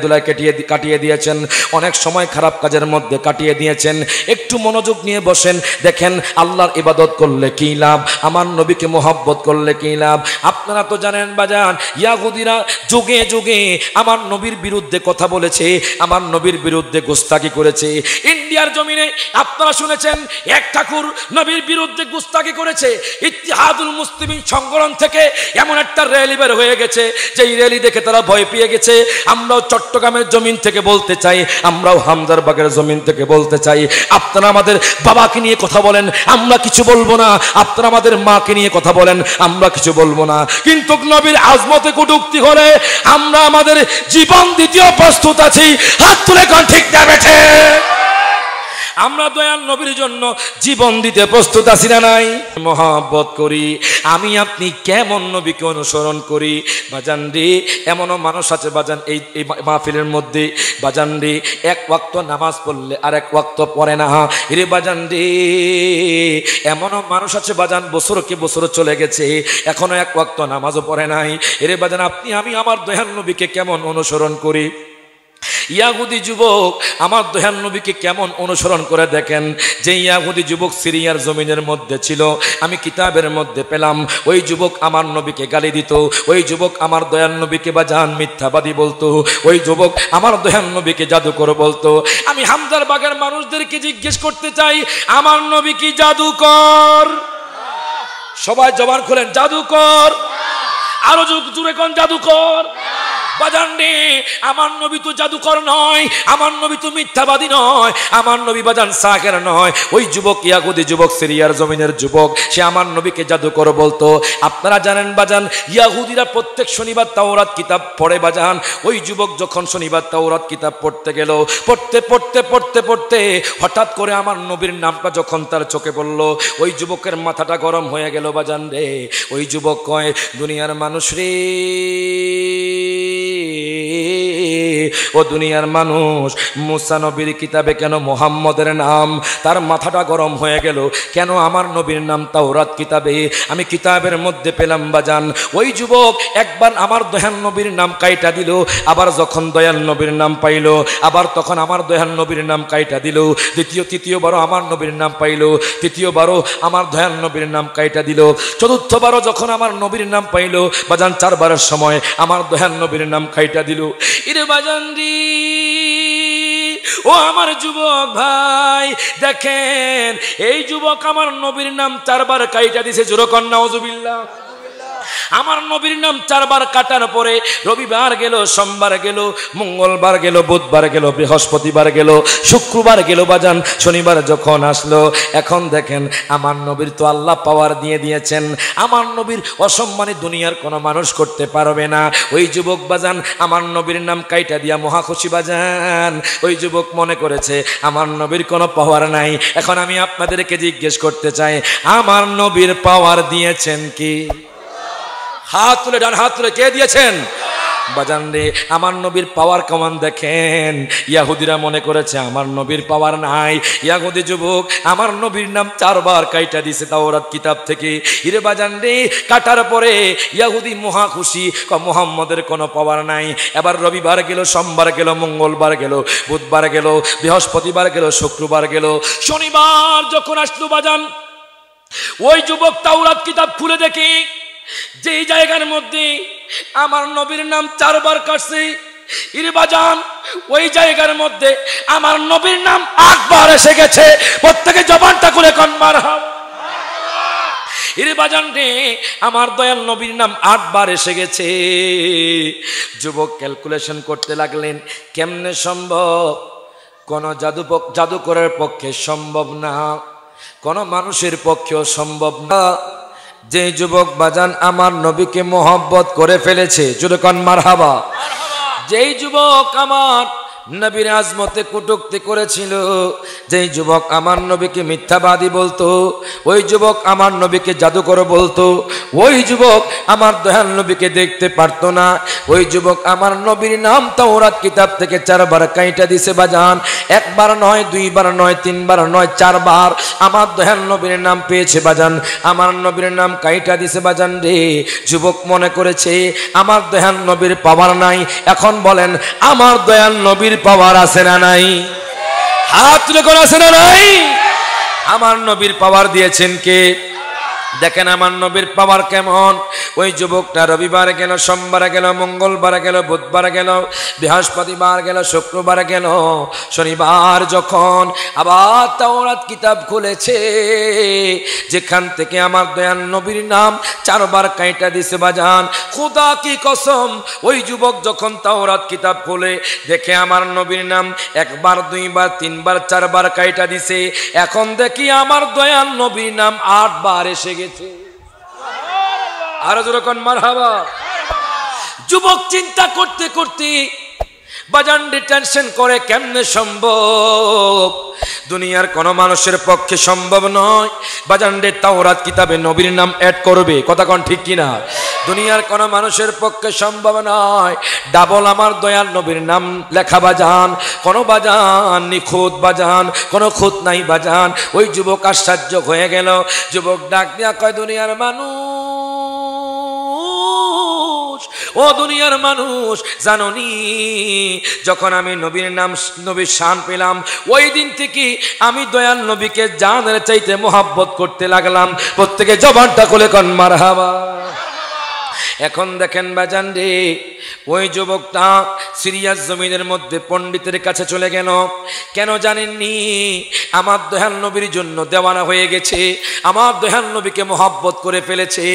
দুলায় কাটিয়ে দিয়েছেন, অনেক সময় খারাপ কাজের মধ্যে কাটিয়ে দিয়েছেন। একটু মনোযোগ নিয়ে বসেন, দেখেন আল্লাহর ইবাদত করলে কি লাভ, আমার নবীকে মোহাব্বত করলে কি লাভ। আপনারা তো জানেন বাজান, ইয়াহুদিরা যুগে যুগে আমার নবীর বিরুদ্ধে কথা বলেছে, আমার নবীর বিরুদ্ধে গুস্তাখি করেছে। ইন্ডিয়ার জমিনে আপনারা শুনেছেন এক ঠাকুর নবীর বিরুদ্ধে গুস্তাখি করেছে। ইত্তিহাদুল মুসলিমিন সংগঠন থেকে এমন একটা র্যালি বের হয়ে গেছে, যেই র্যালি দেখে তারা ভয় পেয়ে গেছে। আমরাও চট্টগ্রামের জমিন থেকে বলতে চাই, আমরাও হামদারবাগের জমিন থেকে বলতে চাই, আপনারা আমাদের বাবাকে নিয়ে কথা বলেন, আমরা কিছু বলবো না। আপনারা আমাদের মাকে নিয়ে কথা বলেন, আমরা কিছু বলবো না। কিন্তু নবীর আজমতে কটূক্তি হলে আমরা আমাদের জীবন দিতেও প্রস্তুত আছি। হাত তুলে কোন ঠিক না বেঠে? আমরা দয়াল নবীর জন্য জীবন দিতে প্রস্তুত আছি না নাই? মহব্বত করি। আমি আপনি কেমন নবীকে অনুসরণ করি বাজান রে? এমনও মানুষ আছে বাজান এই মাহফিলের মধ্যে, বাজান রে এক ওয়াক্ত নামাজ পড়লে আর এক ওয়াক্ত পড়ে না রে বাজান রে। এমনও মানুষ আছে বাজান বছরকে বছর চলে গেছে, এখনো এক ওয়াক্ত নামাজও পড়ে নাই রে বাজান। আপনি আমি আমার দয়াল নবীকে কেমন অনুসরণ করি? ইয়াহুদি যুবক আমার দয়াল নবীকে কেমন অনুসরণ করে দেখেন। যে ইয়াহুদি যুবক সিরিয়ার জমিনের মধ্যে ছিল, আমি কিতাবের মধ্যে পেলাম, ওই যুবক আমার নবীকে গালি দিত, ওই যুবক আমার দয়াল নবীকে বাজান মিথ্যাবাদী বলতো, ওই যুবক আমার দয়াল নবীকে জাদুকর বলতো। আমি হামদারবাগের মানুষদেরকে জিজ্ঞেস করতে চাই, আমার নবী কি জাদুকর? সবাই জবান খোলেন, জাদুকর। আরো জোরে কোন জাদুকর? বাজান রে, আমার নবী তো জাদুকর নয়, আমার নবী তো মিথ্যাবাদী নয়, আমার নবী বাজান সাকের নয়। ওই যুবক ইয়াহুদি যুবক, সিরিয়ার জমিনের যুবক, সে আমার নবীকে জাদুকর বলতো। আপনারা জানেন বাজান, ইয়াহুদিরা প্রত্যেক শনিবার তাওরাত কিতাব পড়ে বাজান। ওই যুবক যখন শনিবার তাওরাত কিতাব পড়তে গেল, পড়তে হঠাৎ করে আমার নবীর নামটা যখন তার চোখে পড়ল, ওই যুবকের মাথাটা গরম হয়ে গেল বাজান রে। ওই যুবক কয়, দুনিয়ার মানুষ রে, ও দুনিয়ার মানুষ, মুসা নবীর কিতাবে কেন মুহাম্মদের নাম? তার মাথাটা গরম হয়ে গেল, কেন আমার নবীর নাম তাওরাত কিতাবে আমি কিতাবের মধ্যে পেলাম বাজান। ওই যুবক একবার আমার দয়াল নবীর নাম কাইটা দিল, আবার যখন দয়াল নবীর নাম পাইল, আবার তখন আমার দয়াল নবীর নাম কাইটা দিল। তৃতীয়বারও আমার নবীর নাম পাইল, তৃতীয়বারও আমার দয়াল নবীর নাম কাইটা দিল। চতুর্থবারও যখন আমার নবীর নাম পাইল বাজান, চারবারের সময় আমার দয়াল নবীর নাম কাইটা দিল। ইরে বাজান রে, ও আমার যুবক ভাই দেখেন, এই যুবক আমার নবীর নাম চারবার কাইটা দিছে। জোরে কর নাউজুবিল্লাহ। আমার নবীর নাম চারবার কাটার পরে রবিবার গেল, সোমবার গেল, মঙ্গলবার গেল, বুধবার গেল, বৃহস্পতিবার গেল, শুক্রবার গেল বাজান, শনিবার যখন আসলো, এখন দেখেন আমার নবীর তো আল্লাহ পাওয়ার দিয়ে দিয়েছেন। আমার নবীর অসম্মানী দুনিয়ার কোনো মানুষ করতে পারবে না। ওই যুবক বাজান আমার নবীর নাম কাইটা দিয়া মহাখুশি বাজান। ওই যুবক মনে করেছে আমার নবীর কোনো পাওয়ার নাই। এখন আমি আপনাদেরকে জিজ্ঞেস করতে চাই, আমার নবীর পাওয়ার দিয়েছেন কি? হাত তুলে, ডান হাত তুলে, কে দিয়েছেন? বাজান রে, আমার নবীর পাওয়ার কেমন দেখেন। ইয়াহুদিরা মনে করেছে আমার নবীর পাওয়ার নাই। ইয়াহুদি যুবক আমার নবীর নাম চারবার কাইটা দিছে তাওরাত কিতাব থেকে। ইরে বাজান রে, কাটার পরে ইয়াহুদি মহা খুশি, মুহাম্মদের কোনো পাওয়ার নাই। এবার রবিবার গেল, সোমবার গেল, মঙ্গলবার গেল, বুধবার গেল, বৃহস্পতিবার গেল, শুক্রবার গেল, শনিবার যখন আসলো বাজান, ওই যুবক তাওরাত কিতাব খুলে দেখে যেই জায়গার মধ্যে আমার নবীর নাম চারবার কাটছে, ইরে বাজান ওই জায়গার মধ্যে আমার নবীর নাম 8 বার এসে গেছে। প্রত্যেকে জবানটা খুলে কোন মারহাবা। এর বাজান রে আমার দয়াল নবীর নাম 8 বার এসে গেছে। যুবক ক্যালকুলেশন করতে লাগলেন, কেমনে সম্ভব? কোন জাদুকরের পক্ষে সম্ভব না, কোন মানুষের পক্ষেও সম্ভব না। যে যুবক বাজান আমার নবীকে মোহব্বত করে ফেলেছে, জোরে কোন মারহাবা। যেই যুবক আমার নবীর আজমতে কটূক্তি করেছিল, যেই যুবক আমার নবীকে মিথ্যাবাদী বলতো, ওই যুবক আমার নবীকে জাদুকর বলতো, ওই যুবক আমার দয়াল নবীকে দেখতে পারতো না, ওই যুবক আমার নবীর নাম তাওরাত কিতাব থেকে 4 বার কাইটা দিছে বাজান। 1 বার নয়, 2 বার নয়, 3 বার নয়, 4 বার আমার দয়াল নবীর নাম পেয়েছে বাজান। আমার নবীর নাম কাইটা দিছে বাজান রে। যুবক মনে করেছে আমার দয়াল নবীর পাওয়ার নাই। এখন বলেন আমার দয়াল নবীর পাওয়ার আছে না নাই? হাত তুলে কোন আছে না নাই? আমার নবীর পাওয়ার দিয়েছেন কে? দেখেন আমার নবীর পাওয়ার কেমন। ওই যুবকটা রবিবার গেল, সোমবার গেল, মঙ্গলবার গেল, বুধবার গেল, বৃহস্পতিবার গেল, শুক্রবার গেল, শনিবার যখন আবার তাওরাত কিতাব খুলেছে, যেখান থেকে আমার দয়াল নবীর নাম 4 বার কাইটা দিছে বাজান। খোদা কি কসম, ওই যুবক যখন তাওরাত কিতাব খুলে দেখে আমার নবীর নাম 1 বার, 2 বার, 3 বার, 4 বার কাইটা দিছে, এখন দেখি আমার দয়াল নবীর নাম 8 বার এসে গেছে। আর যখন মারহাবা। যুবক চিন্তা করতে করতে বাজান টেনশন করে, কেমনে সম্ভব? দুনিয়ার কোন মানুষের পক্ষে সম্ভব নয় বাজান রে তাওরাত কিতাবে নবীর নাম অ্যাড করবে, কথা কোন ঠিক কিনা? দুনিয়ার কোন মানুষের পক্ষে সম্ভব নয় ডাবল আমার দয়াল নবীর নাম লেখা বাজান। কোন বাজান নিখুঁত বাজান, কোন খুঁত নাই বাজান। ওই যুবক আশ্চর্য হয়ে গেল। যুবক ডাক দিয়া কয়, দুনিয়ার মানুষ, ও দুনিয়ার মানুষ, জানোনি যখন আমি নবীর নাম নবীর শান পেলাম, ওই দিন থেকে আমি দয়াল নবীকে জানের চাইতে মোহাব্বত করতে লাগলাম। প্রত্যেকে জবানটা খুলে কোন মারহাবা। এখন দেখেন বাজান রে, ওই যুবকটা সিরিয়াস জমিনের মধ্যে পণ্ডিতের কাছে চলে গেল। কেন জানেননি? আমার দয়াল নবীর জন্য দেওয়ানা হয়ে গেছে, আমার দয়াল নবীকে মোহাব্বত করে ফেলেছে।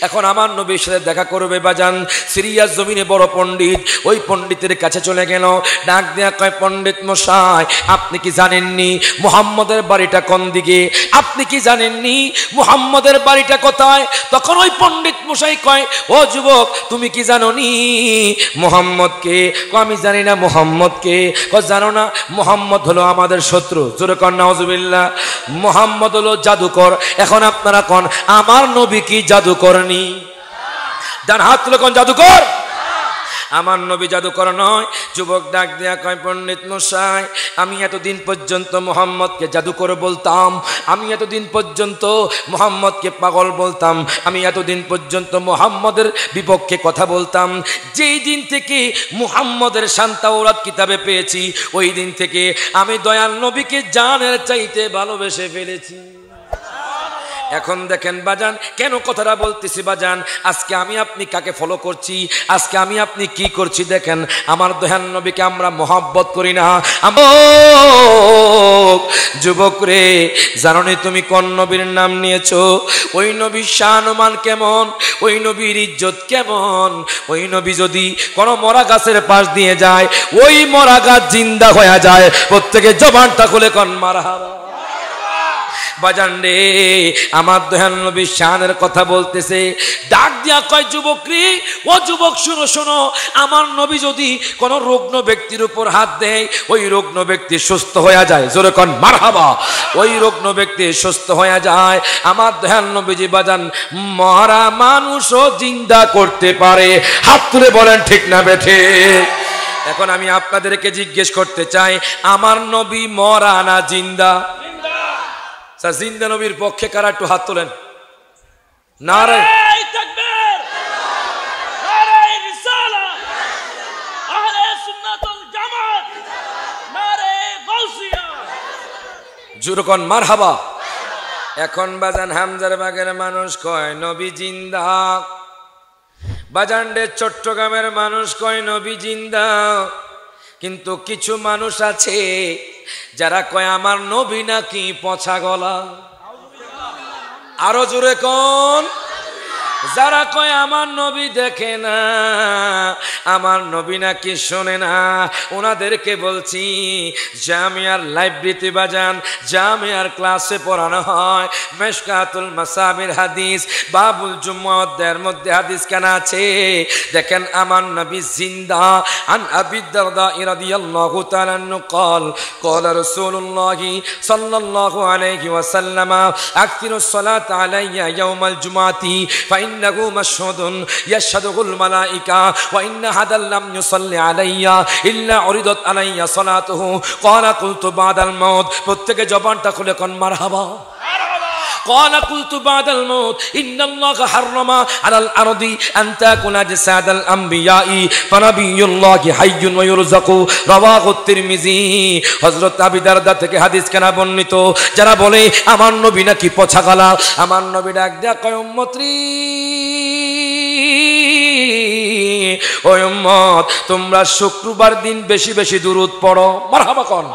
এখন আমার নবীর সাথে দেখা করবে বাজান। সিরিয়াস জমিনে বড় পণ্ডিত, ওই পণ্ডিতের কাছে চলে গেল। ডাক দেয়া কয়, পণ্ডিত মশাই আপনি কি জানেননি মুহাম্মদের বাড়িটা কোন দিকে? আপনি কি জানেননি মুহাম্মদের বাড়িটা কোথায়? তখন ওই পণ্ডিত মশাই কয়, ও যুবক তুমি কি জানোনি মুহাম্মদকে? আমি জানি না মুহাম্মদকে। জানো না? মুহাম্মদ হলো আমাদের শত্রু। জোরে কর নাউজুবিল্লাহ। মুহাম্মদ হলো জাদুকর। এখন আপনারা কোন আমার নবী কি জাদুকর নি? ডান হাত তুলে কোন জাদুকর? আমার নবী জাদুকর নয়। যুবক ডাক দেয়া কয়, পণ্ডিত মশাই আমি এতদিন পর্যন্ত মুহাম্মদকে জাদুকর বলতাম, আমি এতদিন পর্যন্ত মুহাম্মদকে পাগল বলতাম, আমি এতদিন পর্যন্ত মুহাম্মদের বিপক্ষে কথা বলতাম। যেই দিন থেকে মুহাম্মদের শান তাওরাত কিতাবে পেয়েছি, ওই দিন থেকে আমি দয়াল নবীকে জানের চাইতে ভালোবেসে ফেলেছি। এখন দেখেন বাজান, কেন কথাটা বলতেছি বাজান, আজকে আমি আপনি কাকে ফলো করছি, আজকে আমি আপনি কি করছি? দেখেন আমার দয়াল নবীকে আমরা মোহাব্বত করি না। যুবক রে, জানোনি তুমি কোন নবীর নাম নিয়েছো? ওই নবীর শানমান কেমন, ওই নবীর ইজ্জত কেমন? ওই নবী যদি কোন মরা গাছের পাশ দিয়ে যায়, ওই মরা গাছ জিন্দা হয়ে যায়। প্রত্যেকে জবানটা খুলে কোন মারহাবা। বাজান রে, আমার দয়াল নবীর শানের কথা বলতেছে। ডাক দিয়া কয়, যুবক রে, ও যুবক শোনো শোনো, আমার নবী যদি কোন রুগ্ন ব্যক্তির উপর হাত দেয়, ওই রুগ্ন ব্যক্তি সুস্থ হয়ে যায়। জোরে কোন মারহাবা। ওই রুগ্ন ব্যক্তি সুস্থ হয়ে যায়। আমার দয়াল নবীজি বাজান মরা মানুষও জিন্দা করতে পারে। হাত তুলে বলেন ঠিক না বেঠে? এখন আমি আপনাদেরকে জিজ্ঞেস করতে চাই, আমার নবী মরা না জিন্দা? জিন্দা নবীর পক্ষে কারা একটু হাত তোলেন? নারে তাকবীর, নারে রিসালাত, আহলে সুন্নাত ওয়াল জামাত, নারে গাউসিয়া, জোরে কোন মারহাবা। এখন বাজান হামজার বাগের মানুষ কয় নবী জিন্দা, বাজান রে চট্টগ্রামের মানুষ কয় নবী জিন্দা। কিন্তু কিছু মানুষ আছে যারা কয় আমার নবী নাকি পচা গলা। আরো জোরে কোন? যারা কয় আমার নবী দেখে না, আমার নবী নাকি শোনে না, ওনাদেরকে বলছি জামিয়ার লাইব্রেরিতে বাজান, জামিয়ার ক্লাসে পড়ানো হয় মিশকাতুল মাসাবির হাদিস, বাবুল জুম্মা অধ্যায়ের মধ্যে হাদিস কেন আছে দেখেন। আমার নবী জিন্দা। আন আবি দারদা রাদিয়াল্লাহু তাআলা আনহু قال قال رسول الله صلى الله عليه وسلم اكثر الصلاه علي يوم الجمعه فإنه مشهود يشهده الملائكة وإن أحدا لم يصلي علي إلا عرضت علي صلاته قال قلت بعد الموت প্রত্যেকে জবানটা খুলে কোন মারহাবা। قال قلت بعد الموت إن الله حرم على الأرض أن تأكل أجساد الأنبياء فنبي الله حي ويرزق رواه الترمذي। হযরত আবু দারদা থেকে হাদিস কেনা বর্ণিত, যারা বলে আমার নবী নাকি পছা গলা, আমার নবী ডাক দেয়া কয় উম্মতরি, ও উম্মত তোমরা শুক্রবার দিন বেশি বেশি দুরূদ পড়ো। মারহাবা কোন?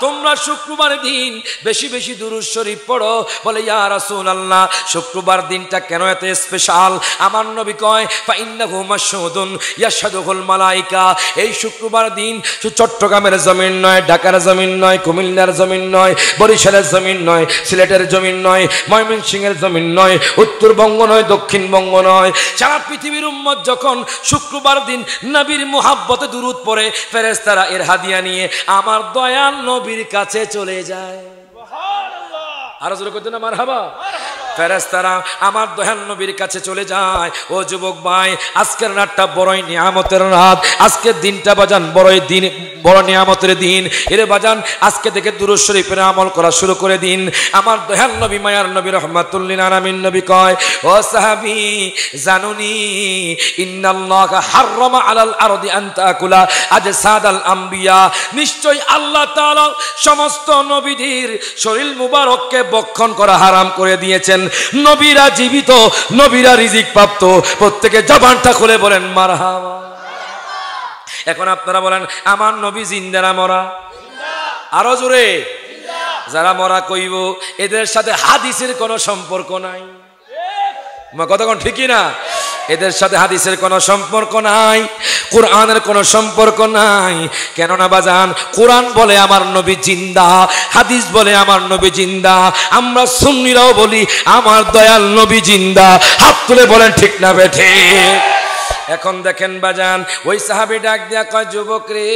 তোমরা শুক্রবার দিন বেশি বেশি দুরূদ শরীফ পড়ো। বলে ইয়া রাসূলুল্লাহ শুক্রবার দিনটা কেন এত স্পেশাল? আমার নবী কয় ফাইন্নাহু মাশহুদুন ইয়াশহাদুহুল মালায়েকা। এই শুক্রবার দিন চট্টগ্রামের জমিন নয়, ঢাকার জমিন নয়, কুমিল্লার জমিন নয়, বরিশালের জমিন নয়, সিলেটের জমিন নয়, ময়মনসিংহের জমিন নয়, উত্তরবঙ্গ নয়, দক্ষিণবঙ্গ নয়, সারা পৃথিবীর উম্মত যখন শুক্রবার দিন নবীর মুহাব্বতে দুরূদ পড়ে ফেরেশতারা এর হাদিয়া নিয়ে আমার দয়াল নবীর কাছে চলে যায়। সুবহানাল্লাহ। আর জোরে কইতে না মারহাবা। ফেরেশতারা আমার দয়াল নবীর কাছে চলে যায়। ও যুবক ভাই, আজকের রাতটা বড়ই নিয়ামতের রাত, আজকের দিনটা বাজান বড়ই দিন, বড় নিয়ামতের দিন। এরে বাজান আজকে থেকে দুরূদ শরীফের আমল করা শুরু করে দিন। আমার দয়াল নবী মায়ার নবী রাহমাতুল লিল আলামিন নবী কয় ও সাহাবী জানুনি ইন্নাল্লাহা হাররামা আলাল আরদি আন তাকুলা আজসাদাল আম্বিয়া। নিশ্চয় আল্লাহ তাআলা সমস্ত নবীদের শরীর মুবারককে ভক্ষণ করা হারাম করে দিয়েছেন। নবীরা জীবিত, নবীরা রিজিক প্রাপ্ত। প্রত্যেকে জবানটা খুলে বলেন মারহাবা। এখন আপনারা বলেন আমার নবী জিন্দা না মরা? আরো জোরে। যারা মরা কইব এদের সাথে হাদিসের কোনো সম্পর্ক নাই। কতক্ষণ ঠিকই না? এদের সাথে হাদিসের কোনো সম্পর্ক নাই, কোরআনের কোনো সম্পর্ক নাই। কেননা বাজান কোরআন বলে আমার নবী জিন্দা, হাদিস বলে আমার নবী জিন্দা, আমরা সুন্নিরাও বলি আমার দয়াল নবী জিন্দা। হাত তুলে বলেন ঠিক না বেঠে? এখন দেখেন বাজান ওই সাহাবী ডাক দিয়া কয় যুবক রে,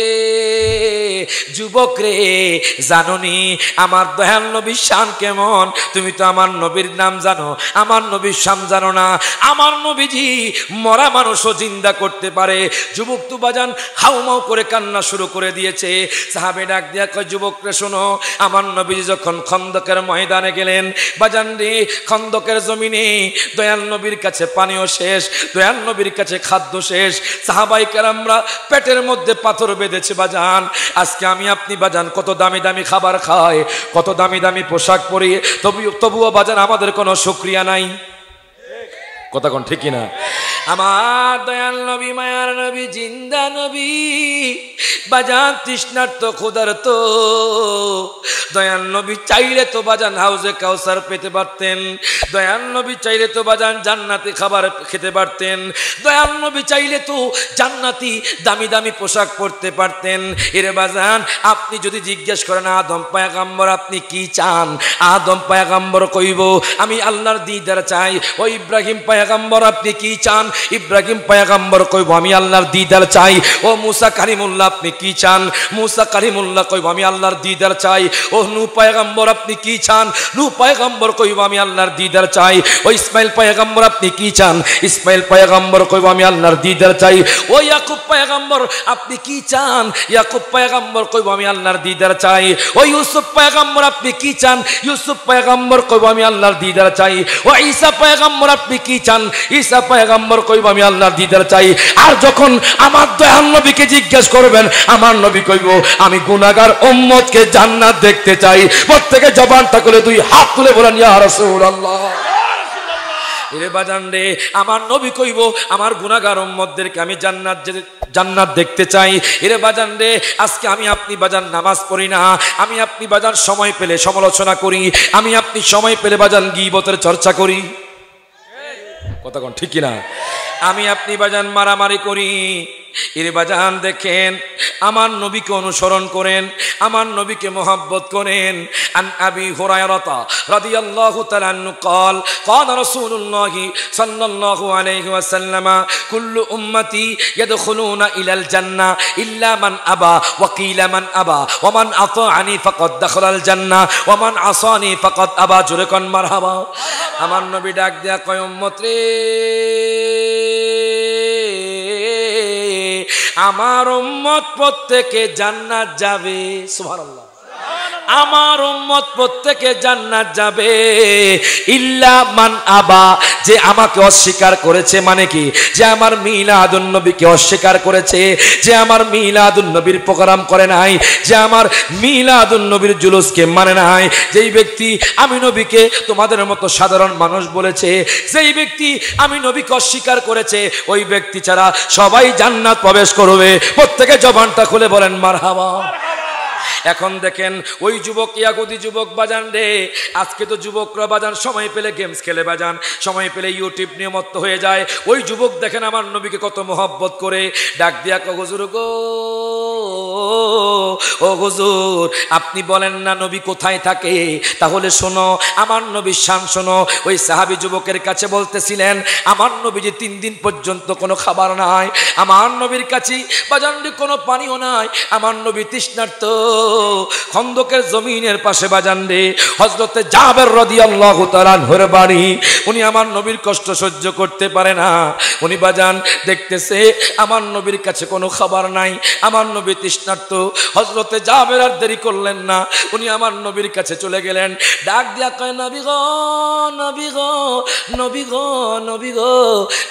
যুবক রে, জানোনি আমার দয়াল নবীর শান কেমন? তুমি তো আমার নবীর নাম জানো, আমার নবীর শান জানো না। আমার নবীজি মরা মানুষও জিন্দা করতে পারে। যুবক তো বাজান হাউমাউ করে কান্না শুরু করে দিয়েছে। সাহাবী ডাক দিয়া কয় যুবক রে শোনো, আমার নবীজি যখন খন্দকের ময়দানে গেলেন বাজান রে, খন্দকের জমিনে দয়াল নবীর কাছে পানিও শেষ, দয়াল নবীর কাছে খাদ্য শেষ, সাহাবায়ে কেরামরা পেটের মধ্যে পাথর বেঁধেছে বাজান। আজকে আমি আপনি বাজান কত দামি দামি খাবার খাই, কত দামি দামি পোশাক পরি, তবুও বাজান আমাদের কোনো শুকরিয়া নাই। কথা কোন ঠিক না? আমার দয়াল নবী মায়ার নবী জিন্দা নবী বাজান তৃষ্ণার্ত ক্ষুধার্ত। দয়াল নবী চাইলে তো বাজান হাউজে কাউসার পেতে পারতেন, দয়াল নবী চাইলে তো বাজান জান্নাতি খাবার খেতে পারতেন, দয়াল নবী চাইলে তো জান্নাতি দামি দামি পোশাক পরতে পারতেন। এরে বাজান আপনি যদি জিজ্ঞেস করেন আদম পয়গম্বর আপনি কি চান, আদম পয়গম্বর কইব আমি আল্লাহর দিদার চাই। ও ইব্রাহিম পয়গম্বর আপনি কি চান, ইব্রাহিম পয়গম্বর কইব আমি আল্লাহর দিদার চাই। ও মুসা কালিমুল্লাহ আপনি কি চান, মুসা কালিমুল্লাহ কইব আমি আল্লাহর দিদার চাই। ও নূহ পয়গম্বর আপনি কি চান, নূহ পয়গম্বর কইব আমি আল্লাহর দিদার চাই। ও ইসমাইল পয়গম্বর আপনি কি চান, ইসমাইল পয়গম্বর কইব আমি আল্লাহর দিদার চাই। ও ইয়াকুব পয়গম্বর আপনি কি চান, ইয়াকুব পয়গম্বর কইব আমি আল্লাহর দিদার চাই। ও ইউসুফ পয়গম্বর আপনি কি চান, ইউসুফ পয়গম্বর কইব আমি আল্লাহর দিদার চাই। ও ঈসা পয়গম্বর আপনি কি চান, ঈসা পয়গম্বর কইব আমি আল্লাহর দিদার চাই। আর যখন আমার দয়াল নবীকে জিজ্ঞেস করবেন আমার নবী কইব আমি গুনাহগার উম্মতকে জান্নাত দেখতে চাই। প্রত্যেকে জবানটা করে দুই হাত তুলে বলেন ইয়া রাসূলুল্লাহ। এরে বাজান রে, আমার নবী কইব আমার গুনাহগার উম্মতদেরকে আমি জান্নাত দেখতে চাই। এরে বাজান রে, আজকে আমি আপনি বাজান নামাজ পড়ি না, আমি আপনি বাজান সময় পেলে সমালোচনা করি, আমি আপনি সময় পেলে বাজান গীবতের চর্চা করি, কথা কোন ঠিক কিনা? আমি আপনি বাজান মারামারি করি। এরে বাজান দেখেন, আমার নবীকে অনুসরণ করেন, আমার নবীকে মোহাব্বত করেন। আন আবি হুরায়রা রাদিয়াল্লাহু তাআলা আনহু قال قال رسول الله صلى الله عليه وسلم كل امتي يدخلون الى الجنه الا من ابى وقيل من ابى ومن اطاعني فقد دخل الجنه ومن عصاني فقد ابى জোরেকন মারহাবা। আমার নবী ডাক দেয়া কয় উম্মত রে, আমার উম্মত প্রত্যেকে জান্নাত যাবে। সুবহানাল্লাহ। আমার উম্মত প্রত্যেকে জান্নাত যাবে ইল্লা মান আবা, যে আমাকে অস্বীকার করেছে, মানে কি, যে আমার মিলাদুন নবীকে অস্বীকার করেছে, যে আমার মিলাদুন নবীর প্রোগ্রাম করে নাই, যে আমার মিলাদুন নবীর জুলুসকে মানে নাই, যেই ব্যক্তি আমি নবীকে তোমাদের মতো সাধারণ মানুষ বলেছে, যেই ব্যক্তি আমি নবীকে অস্বীকার করেছে, ওই ব্যক্তি ছাড়া সবাই জান্নাত প্রবেশ করবে। প্রত্যেকে জবানটা খুলে বলেন মারহাবা। এখন দেখেন ওই যুবক, ইয়াহুদি যুবক বাজান রে, আজকে তো যুবকরা বাজান সময় পেলে গেমস খেলে, বাজান সময় পেলে ইউটিউব নিয়ে মত্ত হয়ে যায়। ওই যুবক দেখেন আমার নবীকে কত মোহব্বত করে, ডাক দিয়া কয় হুজুর গো, ও হুজুর আপনি বলেন না নবী কোথায় থাকে? তাহলে শোনো আমার নবীর শান শোনো। ওই সাহাবী যুবকের কাছে বলতেছিলেন আমার নবী যে 3 দিন পর্যন্ত কোনো খাবার নাই, আমার নবীর কাছে বাজান কোনো পানিও নাই, আমার নবী তৃষ্ণার্ত। খন্দকের জমিনের পাশে বাজান রে হযরতে জাবের রাদিয়াল্লাহু তাআলা আনহুর বাড়ি। উনি আমার নবীর কষ্ট সহ্য করতে পারে না, উনি বাজান দেখতেছে আমার নবীর কাছে কোনো খাবার নাই, আমার নবী তৃষ্ণার্ত। হযরতে জাবের আর দেরি করলেন না, উনি আমার নবীর কাছে চলে গেলেন, ডাক দিয়া কয় নবী গো, নবী গো, নবী গো, নবী গো,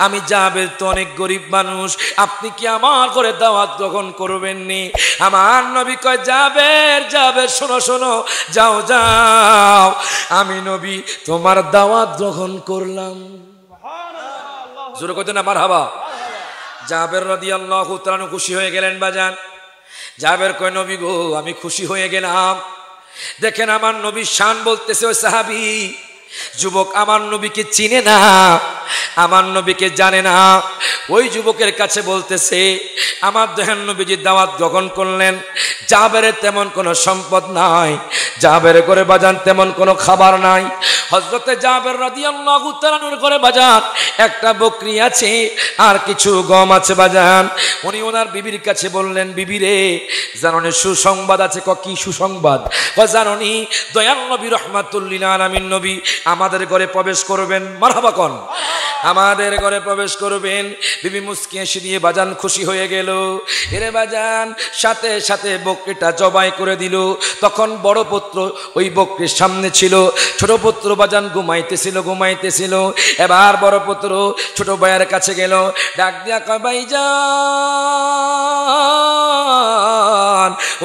আমি জাবের তো অনেক গরিব মানুষ, আপনি কি আমার ঘরে দাওয়াত গ্রহণ করবেন নি? আমার নবী কয় জাবের, জাবের শোনো শোনো, যাও যাও, আমি নবী তোমার দাওয়াত গ্রহণ করলাম। জোরে কইতে না মারহাবা। জাবের রাদিয়াল্লাহু তাআলা খুশি হয়ে গেলেন বাজান। জাবের কয় নবী গো আমি খুশি হয়ে গেলাম। দেখেন আমার নবীর শান বলতেছে ওই সাহাবী যুবক আমার নবীকে চিনে না, আমার নবীকে জানে না। ওই যুবকের কাছে বলতেছে আমার দয়াল নবীজি দাওয়াত গ্রহণ করলেন, জাবেরের তেমন কোনো সম্পদ নাই, জাবের করে বাজান তেমন কোনো খাবার নাই। হযরতে জাবের রাদিয়াল্লাহু তাআলার করে বাজান একটা বকরি আছে আর কিছু গম আছে বাজান। উনি ওনার বিবির কাছে বললেন, বিবি রে জাননি সুসংবাদ আছে। কি সুসংবাদ? জাননি দয়াল নবী রাহমাতুল্লিল আলামিন নবী আমাদের ঘরে প্রবেশ করবেন। মারহাবা কোন, আমাদের ঘরে প্রবেশ করবেন। বিবি মুস্কি এসে দিয়ে বাজান খুশি হয়ে গেল। এরে বাজান সাথে সাথে বকরিটা জবাই করে দিল। তখন বড় পুত্র ওই বকরির সামনে ছিল, ছোট পুত্র বাজান ঘুমাইতেছিল। এবার বড় পুত্র ছোট ভাইয়ের কাছে গেল, ডাক দিয়া কয় ভাইজান,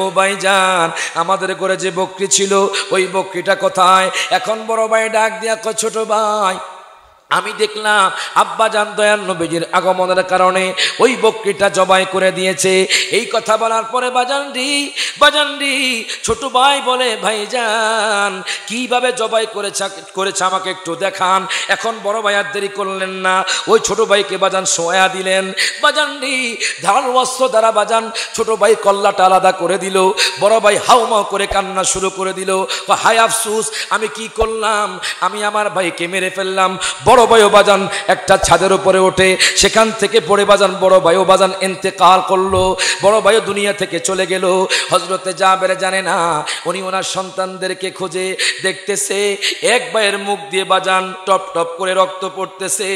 ও ভাইজান আমাদের ঘরে যে বকরি ছিল ওই বকরিটা কোথায়? এখন বড় ভাই ডাক দিয়া কয় ছোট ভাই আমি দেখলাম আব্বাজান দয়াল নবীজির আগমনের কারণে ওই বকরিটা জবাই করে দিয়েছে। এই কথা বলার পরে বাজানডি ছোট ভাই বলে ভাইজান কিভাবে জবাই করেছে আমাকে একটু দেখান। এখন বড় ভাই আর দেরি করলেন না, ওই ছোট ভাইকে বাজান শোয়া দিলেন। বাজানডি ধারালো অস্ত্র দ্বারা বাজান ছোট ভাই কল্লাটা আলাদা করে দিল। বড় ভাই হাউমাউ করে কান্না শুরু করে দিল, হায় আফসুস আমি কি করলাম, আমি আমার ভাইকে মেরে ফেললাম। বড় ভাইও বাজান একটা ছাদের উপরে ওঠে, সেখান থেকে পড়ে বাজান বড় ভাইও বাজান ইন্তেকাল করলো, বড় ভাইও দুনিয়া থেকে চলে গেল। হযরতে জাবের জানে না, উনি ওনার সন্তানদেরকে খুঁজে দেখতেছে এক ভাইয়ের মুখ দিয়ে বাজান টপ টপ করে রক্ত পড়তেছে,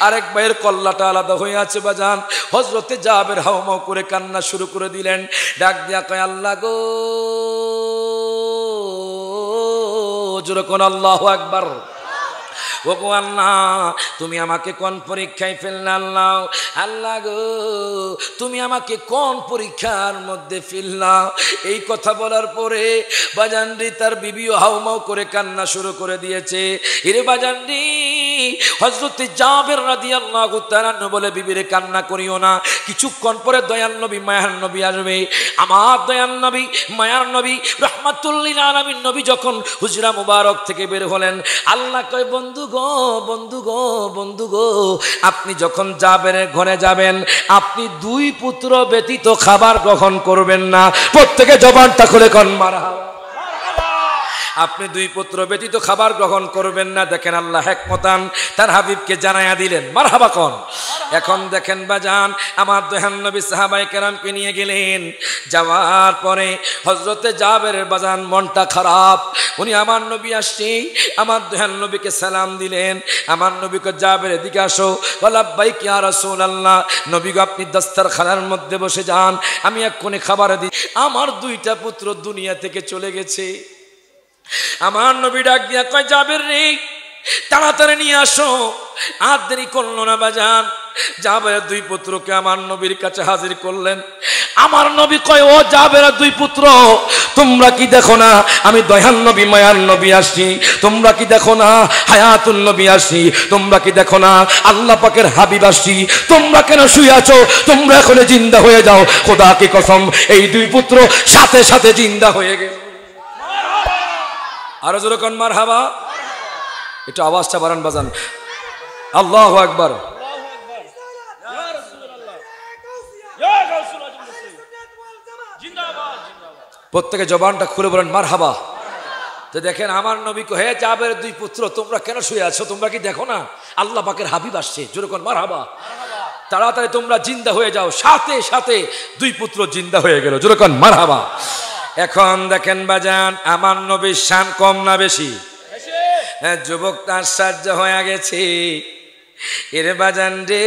আরেক ভাইয়ের কল্লাটা আলাদা হয়ে আছে বাজান। হযরতে জাবের হাউমাউ করে কান্না শুরু করে দিলেন, ডাক দিয়া কয় আল্লাহ গো, জোরে কোন আল্লাহু আকবার। ওগো আল্লাহ তুমি আমাকে কোন পরীক্ষায় ফেললে আল্লাহ, আল্লাহ গো তুমি আমাকে কোন পরীক্ষার মধ্যে ফেললা। এই কথা বলার পরে বাজানরি তার বিবিও হাউমাউ করে কান্না শুরু করে দিয়েছে। এরে বাজানরি হযরত জাবের রাদিয়াল্লাহু তাআলা বলে বিবিরে কান্না করিও না, কিছুক্ষণ পরে দয়াল নবী মায়ার নবী আসবে। আমার দয়াল নবী মায়ার নবী রাহমাতুল লিল আলামিন নবী যখন হুজরা মুবারক থেকে বের হলেন, আল্লাহ কয় বন্ধু গো বন্ধু গো বন্ধু গো, আপনি যখন জাবেরের ঘরে যাবেন আপনি দুই পুত্র ব্যতীত খাবার গ্রহণ করবেন না। প্রত্যেকে জবানটা খুলে কোন মারহাবা। আপনি দুই পুত্র ব্যতীত খাবার গ্রহণ করবেন না। দেখেন আল্লাহ হিকমতান তার হাবিবকে জানায়া দিলেন, মারহাবা কোন। এখন দেখেন বাজান আমার দয়াল নবী সাহাবায়ে কেরামকে নিয়ে গেলেন। যাওয়ার পরে হযরতে জাবেরের বাজান মনটা খারাপ, উনি আমার নবী আসছে, আমার দয়াল নবীকে সালাম দিলেন। আমার নবীকে জাবের এদিকে আসো, লাব্বাইক ইয়া রাসূলুল্লাহ। নবী গো আপনি দস্তরখানার মধ্যে বসে যান, আমি এক্ষুনি খাবার দিই। আমার দুইটা পুত্র দুনিয়া থেকে চলে গেছে। আমার নবী ডাক দিয়া কয় জাবের রে তাড়াতাড়ি নিয়ে আসো। আর দেরি করলো না বাজান, জাবের দুই পুত্রকে আমার নবীর কাছে হাজির করলেন। আমার নবী কয় ও জাবের দুই পুত্র, তোমরা কি দেখো না আমি দয়াল নবী মায়ার নবী আসছি? তোমরা কি দেখো না হায়াতুন নবী আসছি? তোমরা কি দেখো না আল্লাহ পাকের হাবিব আসছি? তোমরা কেন শুয়ে আছো? তোমরা এখন জিন্দা হয়ে যাও। খোদা কি কসম, এই দুই পুত্র সাথে সাথে জিন্দা হয়ে গেল। আরো জোরে কোন মারহাবা। একটু আওয়াজটা বাড়ান বাজান। আল্লাহু আকবার। প্রত্যেকে জবানটা খুলে বলেন মারহাবা। তো দেখেন আমার নবী কো হে জাবের দুই পুত্র, তোমরা কেন শুয়ে আছো? তোমরা কি দেখো না আল্লাহ পাকের হাবিব আসছে? জোরে কোন মারহাবা। তাড়াতাড়ি তোমরা জিন্দা হয়ে যাও। সাথে সাথে দুই পুত্র জিন্দা হয়ে গেল। জোরে কোন মারহাবা। এখন দেখেন বাজান আমার নবীর শান কম না বেশি? হ্যাঁ, যুবকটা আশ্চর্য হয়ে গেছে। এর বাজান রে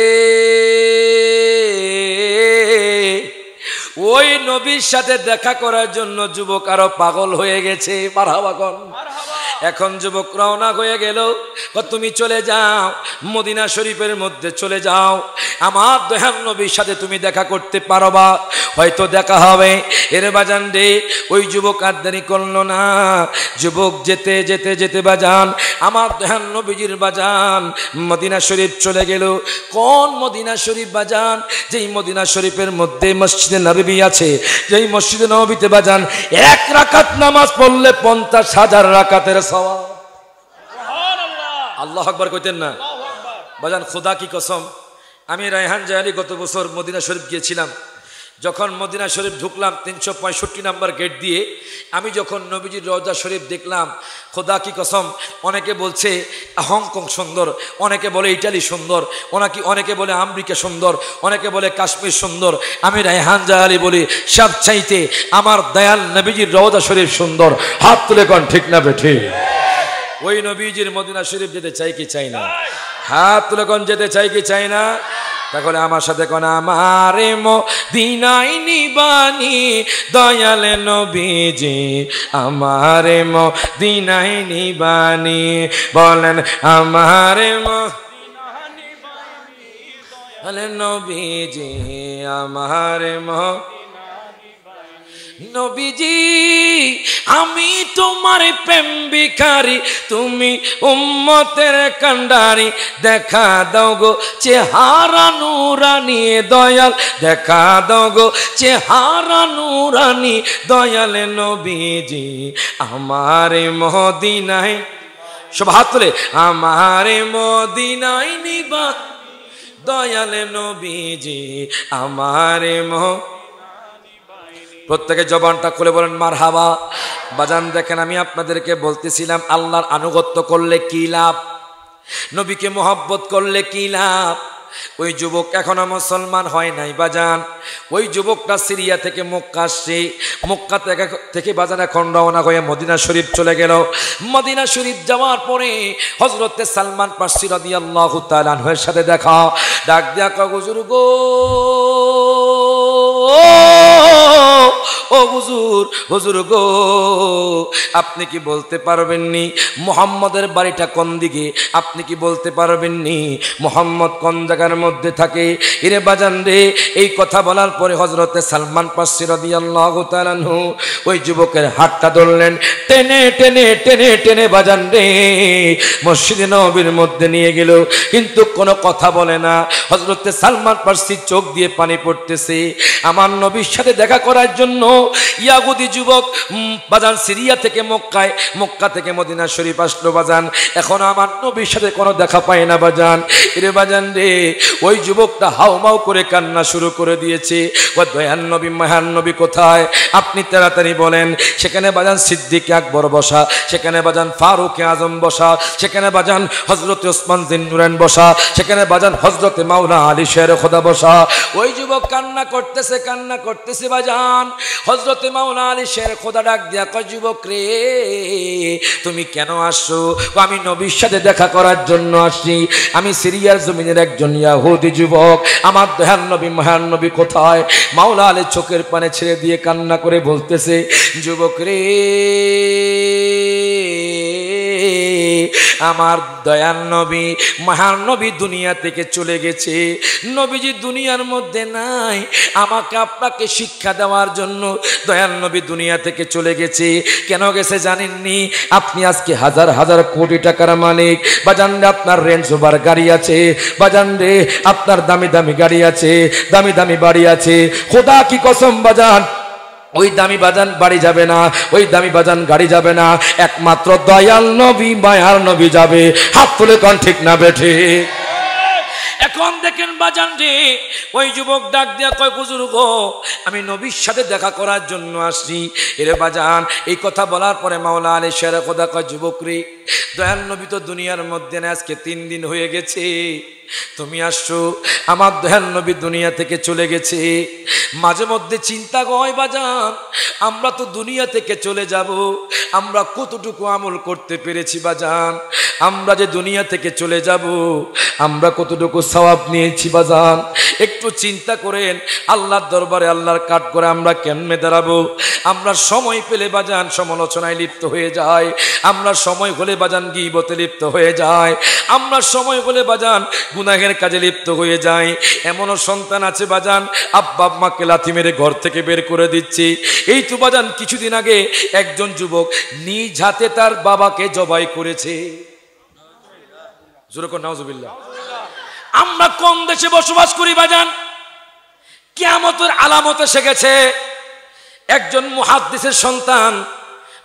ওই নবীর সাথে দেখা করার জন্য যুবক আরো পাগল হয়ে গেছে। মারহাবা কোন। এখন যুবক রওনা হয়ে গেল। তুমি চলে যাও মদিনা শরীফের মধ্যে চলে যাও, আমার দয়াল নবীর সাথে তুমি দেখা করতে পারবা, হয়তো দেখা হবে। এর বাজান রে ওই যুবক আর দেরি করলো না। যুবক যেতে যেতে যেতে বাজান আমার দয়াল নবীজির বাজান মদিনা শরীফ চলে গেল। কোন মদিনা শরীফ বাজান? যেই মদিনা শরীফের মধ্যে মসজিদে নববী আছে, যেই মসজিদে নববীতে বাজান এক রাকাত নামাজ পড়লে 50,000 রাকাতের সওয়াব। আল্লাহু আকবার কইতেন না বাজান। খোদা কি কসম, আমি রায়হান জাহালি গত বছর মদিনা শরীফ গিয়েছিলাম। যখন মদিনা শরীফ ঢুকলাম 365 নাম্বার গেট দিয়ে, আমি যখন নবীজির রওজা শরীফ দেখলাম, খোদা কি কসম, অনেকে বলছে হংকং সুন্দর, অনেকে বলে ইটালি সুন্দর, অনেকে বলে আমেরিকা সুন্দর, অনেকে বলে কাশ্মীর সুন্দর। আমি রায়হান জাহালি বলি সবচাইতে আমার দয়াল নবীজির রওজা শরীফ সুন্দর। হাত তুলে কোন ঠিক না বেঠি? ওই নবীজির মদিনা শরীফ যেতে চাই কি চাই না? হাত তুলে কোন যেতে চাই কি চাই না? তাহলে আমার সাথে কোন আমারে মদিনায় নিবানি দয়াল নবীজি, আমারে মদিনায় নিবানি। বলেন আমারে মদিনায় নিবানি দয়াল নবীজি, আমারে নবীজি। আমি তোমার প্রেম ভিখারি, তুমি উম্মতের কান্ডারি। দেখা দাও গো চেহারা নুরানি দয়াল, দেখা দাও গো চেহারা নুরানি দয়াল নবীজি, আমারে মদিনায়। সব হাত তুলে আমারে মদিনায় নিবা দয়াল নবীজি, আমারে প্রত্যেকে জবানটা খুলে বলেন মারহাবা। বাজান দেখেন আমি আপনাদেরকে বলতেছিলাম আল্লাহর আনুগত্য করলে কি লাভ, নবীকে মোহাব্বত করলে কি লাভ। ওই যুবক এখনো মুসলমান হয় নাই বাজান। ওই যুবকটা সিরিয়া থেকে মক্কা আসছে, মক্কা থেকে বাজান এখন রওনা হয়ে মদিনা শরীফ চলে গেল। মদিনা শরীফ যাওয়ার পরে হযরতে সালমান ফারসি রাদিয়াল্লাহু তাআলা আনহুর সাথে দেখা। ডাক দিয়া কয় হুজুর গো, ও হুজুর, হুজুর গো আপনি কি বলতে পারবেননি মুহাম্মদের বাড়িটা কোন দিকে? আপনি কি বলতে পারবেননি মুহাম্মদ কোন জায়গার মধ্যে থাকে? এরে বাজান রে, এই কথা বলার পরে হযরতে সালমান ফারসি রাদিয়াল্লাহু তাআলা আনহু ওই যুবকের হাতটা ধরলেন, টেনে টেনে টেনে টেনে বাজান রে মসজিদে নববীর মধ্যে নিয়ে গেল, কিন্তু কোনো কথা বলে না। হযরতে সালমান ফারসি চোখ দিয়ে পানি পড়তেছে। আমার নবীর সাথে দেখা করার জন্য ইয়াহুদি যুবক বাজান সিরিয়া থেকে মক্কায়, মক্কা থেকে মদিনা শরীফ আসলো বাজান, এখন আমার নবীর সাথে কোনো দেখা পায় না বাজান। এরে বাজান রে, ওই যুবকটা হাউমাউ করে কান্না শুরু করে দিয়েছে। ও দয়াল নবী মায়ার নবী কোথায়? আপনি তাড়াতাড়ি বলেন। সেখানে বাজান সিদ্দিক আকবর বসা, সেখানে বাজান ফারুক আজম বসা, সেখানে বাজান হযরত ওসমান জিন্নুরাইন বসা, সেখানে বাজান হযরত মাওলানা আলী শের খোদা বসা। ওই যুবক কান্না করতেছে, কান্না করতেছে বাজান। হযরত মাওলানা আলী শের খোদা ডাক দিয়া কয়, যুবক রে তুমি কেন আসছো? আমি নবীর সাথে দেখা করার জন্য আসছি। আমি সিরিয়ার জমিনের একজন ইয়াহুদি যুবক। আমার দয়াল নবী মায়ার নবী কোথায়? মাওলানা আলী চোখের পানি ছেড়ে দিয়ে কান্না করে বলতেছে, যুবক রে আমার দয়াল নবী মায়ার নবী দুনিয়া থেকে চলে গেছে। নবীজি দুনিয়ার মধ্যে নাই, আমাকে আপনাকে শিক্ষা দেওয়ার জন্য দয়াল নবী দুনিয়া থেকে চলে গেছে। কেন গেছে জানেননি? আপনি আজকে হাজার হাজার কোটি টাকার মালিক বাজান রে, আপনার রেঞ্জ ওভার গাড়ি আছে বাজান রে, আপনার দামি দামি গাড়ি আছে, দামি দামি বাড়ি আছে। খোদা কি কসম বাজান, ওই দামি বাজান বাড়ি যাবে না, ওই দামি বাজান গাড়ি যাবে না, একমাত্র দয়াল নবী মায়ার নবী যাবে। হাত তুলে কোন ঠিক না বেঠে? এখন দেখেন বাজান রে, ওই যুবক ডাক দিয়া কয়, হুজুর গো আমি নবীর সাথে দেখা করার জন্য আসছি। এরে বাজান, এই কথা বলার পরে মাওলানা আলী শের খোদা কয়, যুবক রে দয়াল নবী তো দুনিয়ার মধ্যে না, আজকে 3 দিন হয়ে গেছে তুমি আসছো। আমার দয়াল নবী দুনিয়া থেকে চলে গেছে। মাঝে মধ্যে চিন্তা হয় বাজান, আমরা তো দুনিয়া থেকে চলে যাব, আমরা কতটুকু আমল করতে পেরেছি বাজান? আমরা যে দুনিয়া থেকে চলে যাব, আমরা কতটুকু সওয়াব নিয়েছি বাজান? একটু চিন্তা করেন। আল্লাহর দরবারে আল্লাহর কাঠ করে আমরা কেমনে দাঁড়াবো? আমরা সময় পেলে বাজান সমালোচনায় লিপ্ত হয়ে যায়, আমরা সময় হলে বাজান গীবতে লিপ্ত হয়ে যায়, আমরা সময় হলে বাজান গুনাহের কাজে লিপ্ত হয়ে যায়। এমনও সন্তান আছে বাজান, আব্বা আম্মাকে লাথি মেরে ঘর থেকে বের করে দিচ্ছে। এই তো বাজান কিছুদিন আগে একজন যুবক নিজ হাতে তার বাবাকে জবাই করেছে। জোরে কর নাউজুবিল্লাহ। আমরা কোন দেশে বসবাস করি বাজান? কিয়ামতের আলামত এসে গেছে। একজন মুহাদ্দিসের সন্তান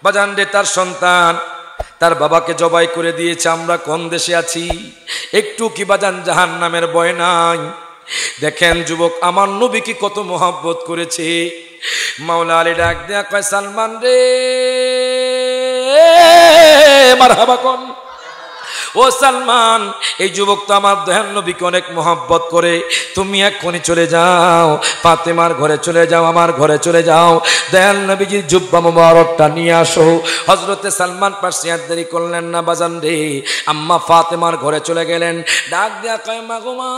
বাজান রে, তার সন্তান তার বাবাকে জবাই করে দিয়েছে। আমরা কোন দেশে আছি? একটু কি বাজান জাহান্নামের ভয় নাই? দেখেন যুবক আমার নবীকে কত মহব্বত করেছে। মাওলানা আলী ডাক দেয়া কয়, সালমান রে মারহাবা কোন। ও সালমান, এই যুবক তো আমার দয়াল নবীকে অনেক মহব্বত করে, তুমি এক্ষুনি চলে যাও, ফাতেমার ঘরে চলে যাও, আমার ঘরে চলে যাও, দয়াল নবীজির জুব্বা মুবারকটা নিয়ে আসো। হযরতে সালমান ফারসি আর দেরি করলেন না বাজান রে, আম্মা ফাতেমার ঘরে চলে গেলেন। ডাক দেয়া কয়, মা গো মা,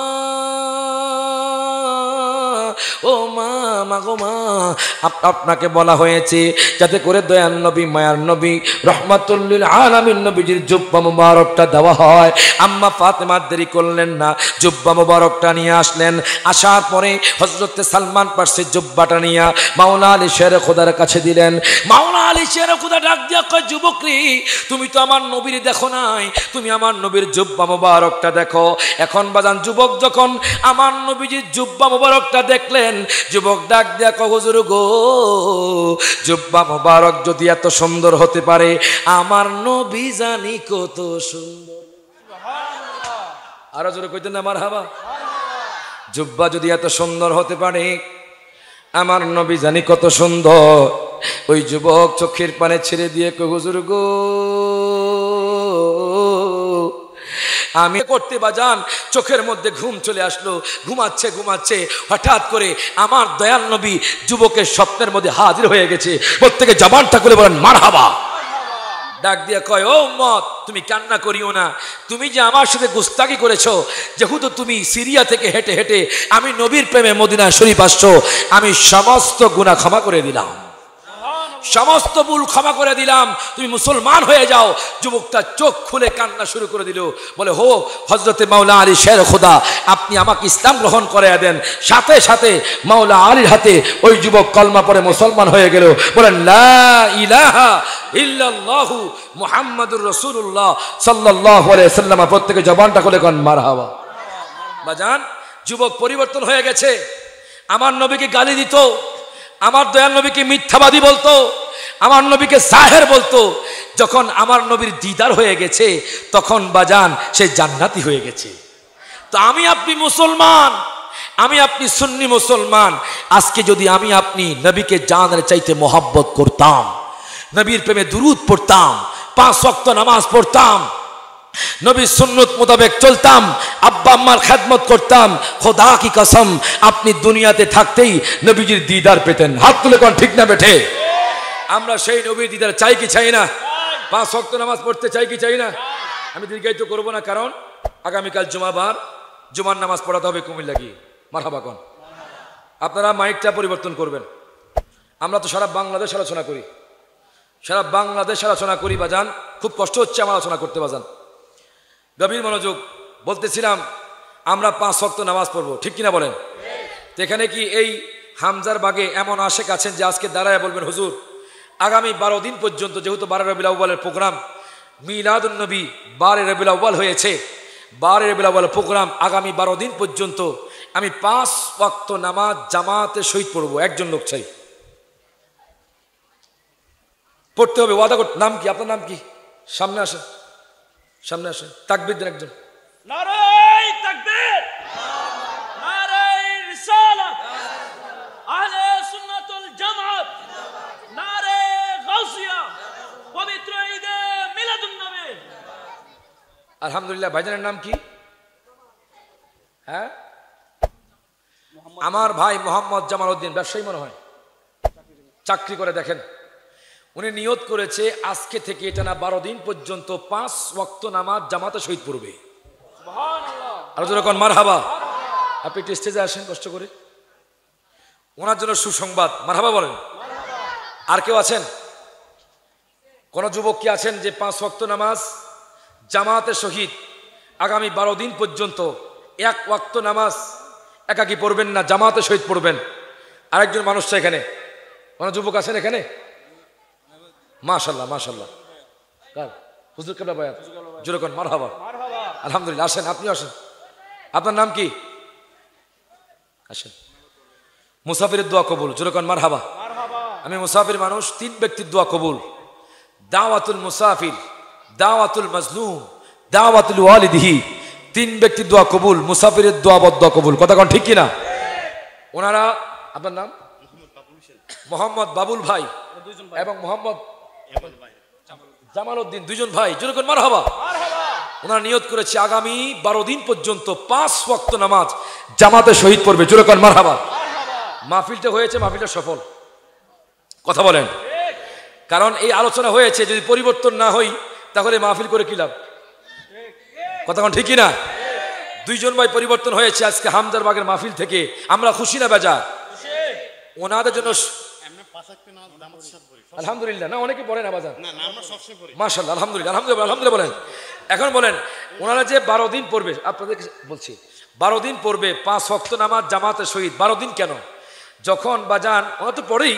ও মা, মা গো মা, আপনাকে বলা হয়েছে যাতে করে দয়াল নবী মায়ার নবী রহমাতুল লিল আলামিন নবীজির জুব্বা মুবারকটা দেওয়া হয়। আম্মা ফাতেমা দেরি করলেন না, জুব্বা মুবারকটা নিয়ে আসলেন। আসার পরে হযরতে সালমান ফারসি জুব্বাটা নিয়ে মাওলানা আলী শের খোদার কাছে দিলেন। মাওলানা আলী শের খোদা ডাক দিয়া কয়, যুবক রে তুমি তো আমার নবীর দেখো নাই, তুমি আমার নবীর জুব্বা মুবারকটা দেখো। এখন বাজান যুবক যখন আমার নবীজির জুব্বা মুবারকটা দেখলেন, যুবক ডাক দিয়া কয়, হুজুর গো জুব্বা মুবারক যদি এত সুন্দর হতে পারে, আমার নবী জানি কত সুন্দর। আরো জোরে কইতেন না মারহাবা। জুব্বা যদি এত সুন্দর হতে পারে, আমার নবী জানি কত সুন্দর। ওই যুবক চোখের পানে ছেড়ে দিয়ে কয়, হুজুর গো আমি করতে বাজান চোখের মধ্যে ঘুম চলে আসলো, ঘুমাচ্ছে ঘুমাচ্ছে হঠাৎ করে আমার দয়াল নবী যুবকের স্বপ্নের মধ্যে হাজির হয়ে গেছে। প্রত্যেকে জবানটা করে বলেন মারহাবা। ডাক দিয়ে কয়, ও উম্মত তুমি কান্না করিও না, তুমি যে আমার সাথে গুস্তাকি করেছো, যেহেতু তুমি সিরিয়া থেকে হেঁটে হেঁটে আমি নবীর প্রেমে মদিনা শরীফ আসছো, আমি সমস্ত গুনাহ ক্ষমা করে দিলাম। সমস্ত ভুল ক্ষমা করে দিলাম, তুমি মুসলমান হয়ে যাও। যুবকটা চোখ খুলে কান্না শুরু করে দিল, বলে হো হযরতে মাওলা আলী শের খোদা, আপনি আমাকে ইসলাম গ্রহণ করে দেন। সাথে সাথে মাওলা আলীর হাতে ওই যুবক কলমা পড়ে মুসলমান হয়ে গেল। বলেন লা ইলাহা ইল্লাল্লাহু মুহাম্মাদুর রাসূলুল্লাহ সাল্লাল্লাহু আলাইহি ওয়াসাল্লাম। প্রত্যেকে জবানটা খুলে কোন মারহাবা। বাজান, যুবক পরিবর্তন হয়ে গেছে। আমার নবীকে গালি দিত, আমার দয়াল নবীকে মিথ্যাবাদী বলতো, আমার নবীকে জাহের বলতো। যখন আমার নবীর দিদার হয়ে গেছে, তখন বাজান সে জান্নাতি হয়ে গেছে। তো আমি আপনি মুসলমান, আমি আপনি সুন্নি মুসলমান। আজকে যদি আমি আপনি নবীকে জানের চাইতে মোহাব্বত করতাম, নবীর প্রেমে দুরুদ পড়তাম, 5 ওয়াক্ত নামাজ পড়তাম, নবীর সুন্নত মোতাবেক চলতাম, আব্বা আম্মার খেদমত করতাম, খোদা কি কসম আপনি দুনিয়াতে থাকতেই নবীজির দিদার পেতেন। হাত তুলে কোন ঠিক না বেঠে? আমরা সেই নবীর দিদার চাই কি চাই না? 5 ওয়াক্ত নামাজ পড়তে চাই কি চাই না? আমি দীর্ঘায়িত করব না, কারণ আগামীকাল জুমাবার, জুমার নামাজ পড়াতে হবে কুমিল্লা গিয়ে। মারহাবা কোন। আপনারা মাইকটা পরিবর্তন করবেন। আমরা তো সারা বাংলাদেশ আলোচনা করি, সারা বাংলাদেশ আলোচনা করি বাজান। খুব কষ্ট হচ্ছে আমার আলোচনা করতে বাজান। গভীর মনোযোগ। বলতেছিলাম আমরা 5 ওয়াক্ত নামাজ পড়বো, ঠিক কিনা বলেন? তো এখানে কি এই হামজার বাগে এমন আশেক আছেন যে আজকে দাঁড়ায় বলবেন হুজুর আগামী 12 দিন পর্যন্ত, যেহেতু 12 রবিউল আউয়ালের প্রোগ্রাম, মিলাদুন নবী 12 রবিউল আউয়াল হয়েছে, 12 রবিউল আউয়ালের প্রোগ্রাম, আগামী 12 দিন পর্যন্ত আমি 5 ওয়াক্ত নামাজ জামাতে শহীদ পড়বো। একজন লোক চাই, পড়তে হবে, ওয়াদা করতে। নাম কি? আপনার নাম কি? সামনে আসেন, সামনে আসেন। তাকবীর দেন একজন। নারায়ে তাকবীর, নারায়ে রিসালাত, আহলে সুন্নাতুল জামাত, নারায়ে গাউসিয়া, পবিত্র ঈদে মিলাদুন নবী। আলহামদুলিল্লাহ। ভাইজানের নাম কি? হ্যাঁ, আমার ভাই মোহাম্মদ জামাল উদ্দিন, ব্যবসায়ী মনে হয়, চাকরি করে। দেখেন, উনি নিয়ত করেছে আজকে থেকে টানা 12 দিন পর্যন্ত 5 ওয়াক্ত নামাজ জামাতে শহীদ পড়বে। সুবহানাল্লাহ। আর যখন মারহাবা। আপনি একটু স্টেজে আসেন কষ্ট করে, ওনার জন্য সুসংবাদ। মারহাবা বলেন। আর কেউ আছেন? কোন যুবক কি আছেন যে 5 ওয়াক্ত নামাজ জামাতে শহীদ আগামী 12 দিন পর্যন্ত 1 ওয়াক্ত নামাজ একাকি পড়বেন না, জামাতে শহীদ পড়বেন? আরেকজন মানুষ চাই এখানে। কোন যুবক আছেন এখানে? মাশাআল্লাহ মাশাআল্লাহ। কার? হুজুর কেবলা বায়াত। জোরে কোন মারহাবা। আলহামদুলিল্লাহ। আসেন, আপনিও আসেন। আপনার নাম কি? আসেন। মুসাফিরের দোয়া কবুল। জোরে কোন মারহাবা। আমি মুসাফির মানুষ, 3 ব্যক্তির দোয়া কবুল। দাওয়াতুল মুসাফির, দাওয়াতুল মাজলুম, দাওয়াতুল ওয়ালিদিহি। 3 ব্যক্তির দোয়া কবুল, মুসাফিরের দোয়া কবুল। কথা কোন ঠিক কিনা? ওনারা, আপনার নাম? মোহাম্মদ বাবুল ভাই এবং মোহাম্মদ জামাল উদ্দিন, 2 জন ভাই। জোরে কোন মারহাবা। ওনারা নিয়ত করেছে আগামী 12 দিন পর্যন্ত 5 ওয়াক্ত নামাজ জামাতে শহীদ পড়বে। জোরে কোন মারহাবা। মাহফিলটা হয়েছে, মাহফিলটা সফল। কথা বলেন। কারণ এই আলোচনা হয়েছে, যদি পরিবর্তন না হই তাহলে মাহফিল করে কি লাভ? কথা কোন ঠিক কিনা? 2 জন ভাই পরিবর্তন হয়েছে আজকে হামজার বাগের মাহফিল থেকে। আমরা খুশি না বেজা? ওনাদের জন্য আলহামদুলিল্লাহ। না, অনেকে পড়ে না বাজার। মাশাআল্লাহ, আলহামদুলিল্লাহ, আলহামদুলিল্লাহ, আলহামদুলিল্লাহ বলেন। এখন বলেন, ওনারা যে 12 দিন পড়বে, আপনাদের বলছি 12 দিন পড়বে 5 ওয়াক্ত নামাজ জামাতে শহীদ। 12 দিন কেন? যখন বাজান ওনা তো পড়েই,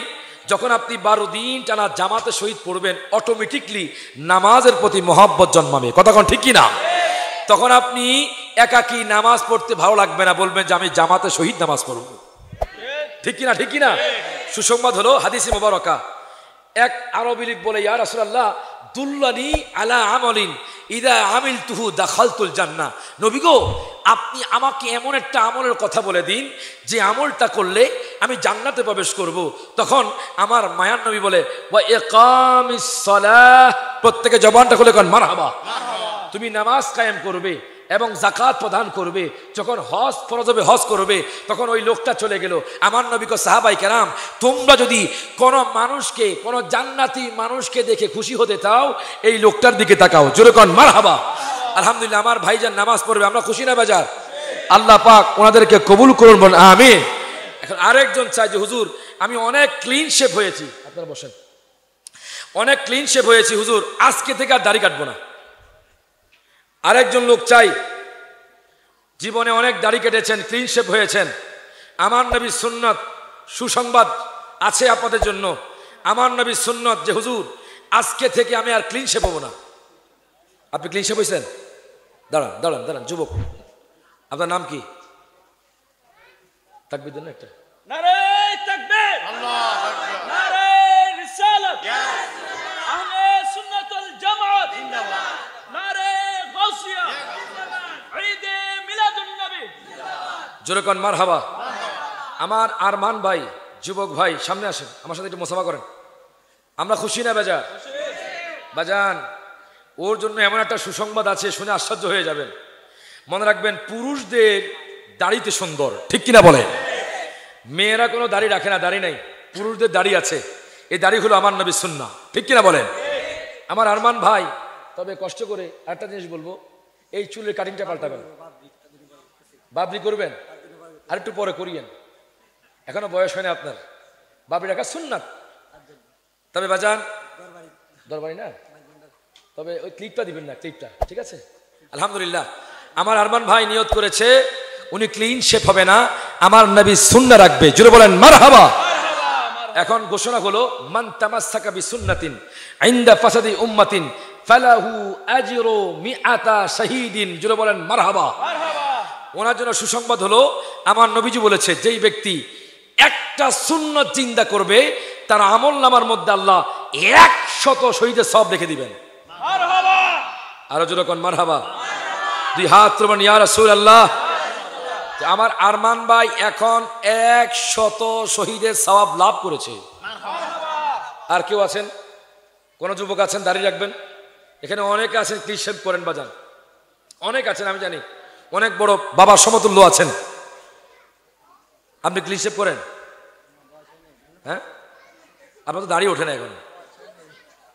যখন আপনি 12 দিন টানা জামাতে শহীদ পড়বেন, অটোমেটিকলি নামাজের প্রতি মহব্বত জন্মাবে। কথা কোন ঠিক কিনা? তখন আপনি একাকি নামাজ পড়তে ভালো লাগবে না, বলবেন যে আমি জামাতে শহীদ নামাজ পড়ব। ঠিক কিনা? ঠিক কিনা? সুসংবাদ হলো হাদিসে মুবারাকা, এক আরবি লোক বলে, ইয়া রাসূলুল্লাহ দুল্লানি আলা আমালিন ইদা আমিলতুহু দাখালতুল জান্নাহ। নবী গো, আপনি আমাকে এমন একটা আমলের কথা বলে দিন যে আমলটা করলে আমি জান্নাতে প্রবেশ করব। তখন আমার মায়ার নবী বলে, ওয়া ইকামিস সালাহ। প্রত্যেকে জবানটা খুলে কোন মারহাবা। তুমি নামাজ কায়েম করবে এবং যাকাত প্রদান করবে। যখন হজ ফরজ হবে, হজ করবে, তখন ওই লোকটা চলে গেল। আমার নবী কো, সাহাবায়ে কেরাম, তোমরা যদি কোন মানুষকে, কোন জান্নাতি মানুষকে দেখে খুশি হতে চাও, এই লোকটার দিকে তাকাও। জোরে কোন মারহাবা। আলহামদুলিল্লাহ। আমার ভাইজান নামাজ পড়বে, আমরা খুশি না বাজার? আল্লাহ পাক ওনাদেরকে কবুল করুন, বলেন আমিন। এখন আরেকজন চাই যে হুজুর আমি অনেক ক্লিন শেপ হয়েছি। আপনারা বসেন, অনেক ক্লিন শেভ হয়েছি হুজুর, আজকে থেকে আর দাড়ি কাটবো না। আরেকজন লোক চাই, জীবনে অনেক দাড়ি কেটেছেন, ক্লিন শেভ হয়েছেন, আমার নবীর সুন্নত সুসংবাদ আছে আপনাদের জন্য। আমার নবীর সুন্নত যে হুজুর আজকে থেকে আমি আর ক্লিন শেভ হবো না। আপনি ক্লিন শেভ হয়েছেন? দাঁড়ান দাঁড়ান দাঁড়ান, যুবক আপনার নাম কি? তাকবীর দেন না একটা। নারে তাকবীর, আল্লাহু আকবার, নারে রিসালাত, আহলে সুন্নাতুল জামাত জিন্দাবাদ, নারে গাউসিয়া, ঈদে মিলাদুন নবী জিন্দাবাদ। জোরে কোন মারহাবা। আমার আরমান ভাই, যুবক ভাই, সামনে আসেন, আমার সাথে একটু মুসাফা করেন। আমরা খুশি না বেজার? বাজান, ওর জন্য এমন একটা সুসংবাদ আছে, শুনে আশ্চর্য হয়ে যাবেন। মনে রাখবেন, পুরুষদের দাড়িতে সুন্দর, ঠিক কিনা বলে? মেয়েরা কোনো দাড়ি রাখে না, দাড়ি নাই, পুরুষদের দাড়ি আছে। এই দাড়ি হলো আমার নবীর সুন্নাহ, ঠিক কিনা বলেন? আমার আরমান ভাই, তবে কষ্ট করে একটা জিনিস বলবো, এই চুলের কাটিংটা পাল্টাবেন। বাবরি করবেন, আর একটু পরে করিয়েন, এখনো বয়স হয় না আপনার। বাবরি রাখা সুন্নাত। তবে বাজান, দরবারি না, তবে ওই ক্লিপটা দিবেন না, ক্লিপটা, ঠিক আছে? আলহামদুলিল্লাহ, আমার আরমান ভাই নিয়ত করেছে উনি ক্লিন শেপ হবে না, আমার নবী সুন্নাহ রাখবে। জোরে বলেন মারহাবা। এখন ঘোষণা হলো, মান তামাসসাকা বিসুন্নাতিন ইনদা ফাসাদি উম্মাতিন ফালাহু আজরু মিআতা শাহীদিন। জোরে বলেন মারহাবা। ওনার জন্য সুসংবাদ হলো, আমার নবীজি বলেছে, যেই ব্যক্তি একটা সুন্নাত জিন্দা করবে তার আমলনামার মধ্যে আল্লাহ 100 শহীদের সওয়াব রেখে দিবেন। মারহাবা। আরো জোরে কোন মারহাবা। দুই হাত তুলবেন, ইয়া রাসূলুল্লাহ। আমার আরমান ভাই এখন 100 শহীদের সওয়াব লাভ করেছে। আর কেউ আছেন, কোন যুবক আছেন দাড়ি রাখবেন? এখানে অনেকে আছেন ক্লিন শেভ করেন বাজান, অনেক আছেন, আমি জানি অনেক বড় বাবার সমতুল্য আছেন। আপনি ক্লিন শেভ করেন? হ্যাঁ, আপনার তো দাড়ি ওঠে না এখন।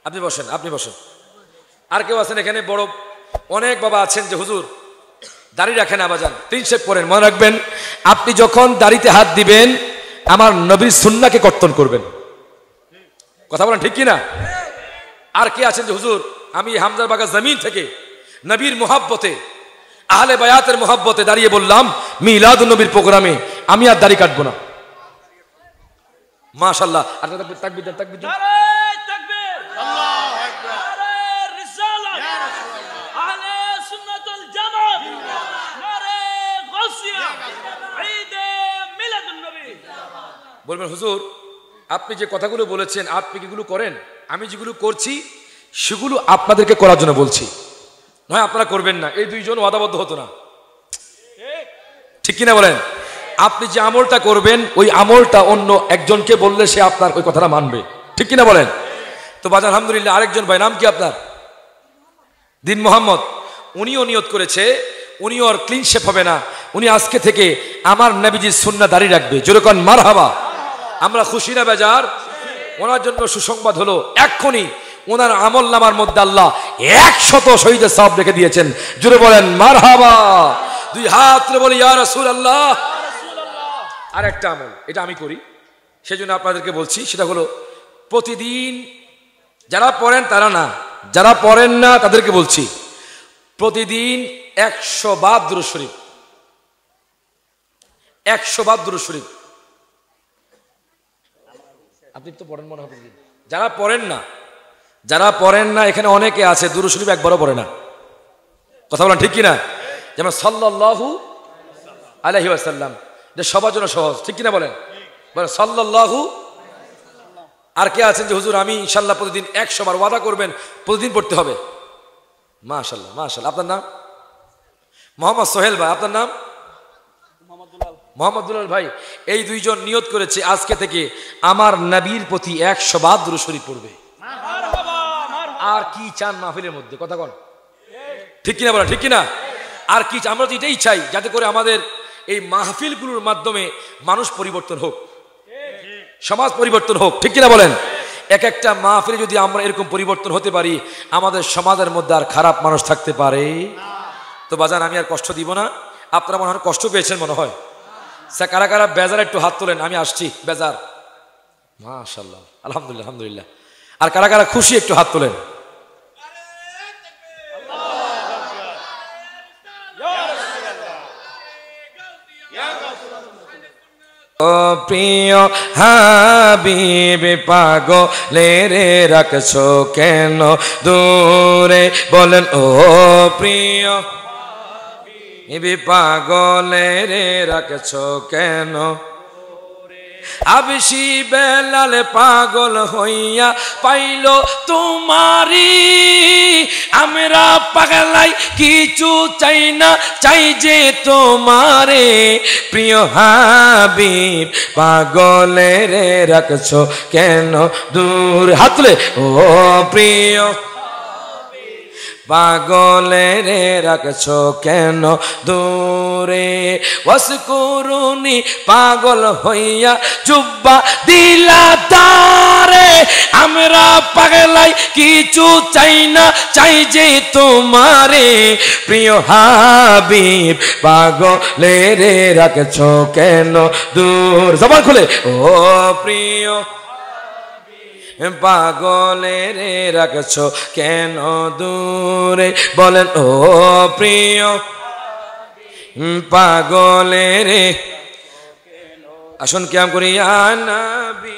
আপনি বসেন, আপনি বসেন। আর কেউ আছেন এখানে বড়, অনেক বাবা আছেন যে হুজুর দাড়ি রাখেন না বাজান, ক্লিন শেভ করেন। মনে রাখবেন, আপনি যখন দাড়িতে হাত দিবেন আমার নবীর সুন্নাহকে কর্তন করবেন। কথা বলেন ঠিক কিনা? আর কে আছেন যে হুজুর আমি হামজার বাগা জমিন থেকে নবীর মোহাব্বতে, আহলে বায়াতের মোহাব্বতে দাঁড়িয়ে বললাম মিলাদুন নবীর প্রোগ্রামে আমি আর দাড়ি কাটবো না। মাশাআল্লাহ। আর তাকবীর দেন, তাকবীর দেন। নারে তাকবীর, আল্লাহু আকবার, নারে রিসালাত, ইয়া রাসূলুল্লাহ, আহলে সুন্নাতুল জামাত জিন্দাবাদ, নারে গাউসিয়া, ঈদে মিলাদুন নবী জিন্দাবাদ। বলবেন হুজুর আপনি যে কথাগুলো বলেছেন আপনি কিগুলো করেন? আমি যেগুলো করছি সেগুলো আপনাদেরকে করার জন্য বলছি, নয় আপনারা করবেন না। এই দুইজন ওয়াদাবদ্ধ হতো না, ঠিক কিনা বলেন? আপনি যে আমলটা করবেন ওই আমলটা অন্য একজনকে বললে সে আপনার ওই কথাটা মানবে, ঠিক কিনা বলেন? তো বাজার আলহামদুলিল্লাহ, আরেকজন ভাই, নাম কি আপনার? দিন মোহাম্মদ। উনিও নিয়ত করেছে উনিও আর ক্লিন শেপ হবে না, উনি আজকে থেকে আমার নবীজির সুন্নাহ দাঁড়িয়ে রাখবে। জোরে কোন মারহাবা। আমরা খুশি না বেজার? ওনার জন্য সুসংবাদ হলো, এক্ষুনি ওনার আমলনামার মধ্যে আল্লাহ 100 শহীদের সওয়াব রেখে দিয়েছেন। জোরে বলেন মারহাবা। দুই হাত তুলে বলি ইয়া রাসূলুল্লাহ। আর একটা আমল, এটা আমি করি, সেজন্য আপনাদেরকে বলছি, সেটা হলো প্রতিদিন যারা পড়েন তারা না, যারা পড়েন না তাদেরকে বলছি, প্রতিদিন 100 বার দুরূদ শরীফ, 100 বার দুরূদ শরীফ। আপনি তো পড়েন মনে হবে। যারা পড়েন না, যারা পড়েন না এখানে অনেকে আছে দুরূদ শরীফ একবারও পড়ে না। কথা বলেন ঠিক কিনা? যেমন সাল্লাল্লাহু আলাইহি ওয়াসাল্লাম, এটা সবার জন্য সহজ, ঠিক কিনা বলেন? বলেন সাল্লাল্লাহু। আর কে আছেন যে হুজুর আমি ইনশাল্লাহ প্রতিদিন 100 বার, ওয়াদা করবেন প্রতিদিন পড়তে হবে? মাশাআল্লাহ মাশাআল্লাহ। আপনার নাম? মোহাম্মদ সোহেল ভাই। আপনার নাম? মোহাম্মদ দুলাল ভাই। এই দুইজন নিয়ত করেছে আজকে থেকে আমার নবীর প্রতি 100 বার দুরূদ শরীফ পড়বে। আর কি চান মাহফিলের মধ্যে? কথা বল, ঠিক কিনা বলেন? ঠিক কিনা? আর কি? আমরা তো এটাই চাই যাতে করে আমাদের এই মাহফিলগুলোর মাধ্যমে মানুষ পরিবর্তন হোক, সমাজ পরিবর্তন হোক, ঠিক কিনা বলেন? এক একটা মাহফিলে যদি আমরা এরকম পরিবর্তন হতে পারি আমাদের সমাজের মধ্যে আর খারাপ মানুষ থাকতে পারে? তো বাজান আমি আর কষ্ট দিব না। আপনারা মনে হয় কষ্ট পেয়েছেন মনে হয়। কারা কারা বেজার একটু হাত তোলেন, আমি আসছি। বেজার? মাশাআল্লাহ, আলহামদুলিল্লাহ আলহামদুলিল্লাহ। আর কারা কারা খুশি একটু হাত তোলেন। ও প্রিয় হাবিব পাগলের রাখছো কেন দূরে, বলেন ও প্রিয় হাবিব পাগলের রাখছো কেন। আবশি বেলাল পাগল হইয়া পাইল তোমারি, আমরা পাগলাই কিছু চাই না, চাই যে তোমারে। প্রিয় হাবিব পাগলের রাখছো কেন দূর, হাত তুলে ও প্রিয় পাগলের রাখছো কেন দূরে। ওয়াসকুরুনি পাগল হইয়া জুব্বা দিলা তারে, আমরা পাগলাই কিছু চাই না, চাই যে তোমারে। প্রিয় হাবিব পাগলের রাখছো কেন দূর, জবান খুলে ও প্রিয় পাগলের রাখছো কেন দূরে, বলেন ও প্রিয় পাগলের। আসুন কিয়াম করি ইয়া নবী।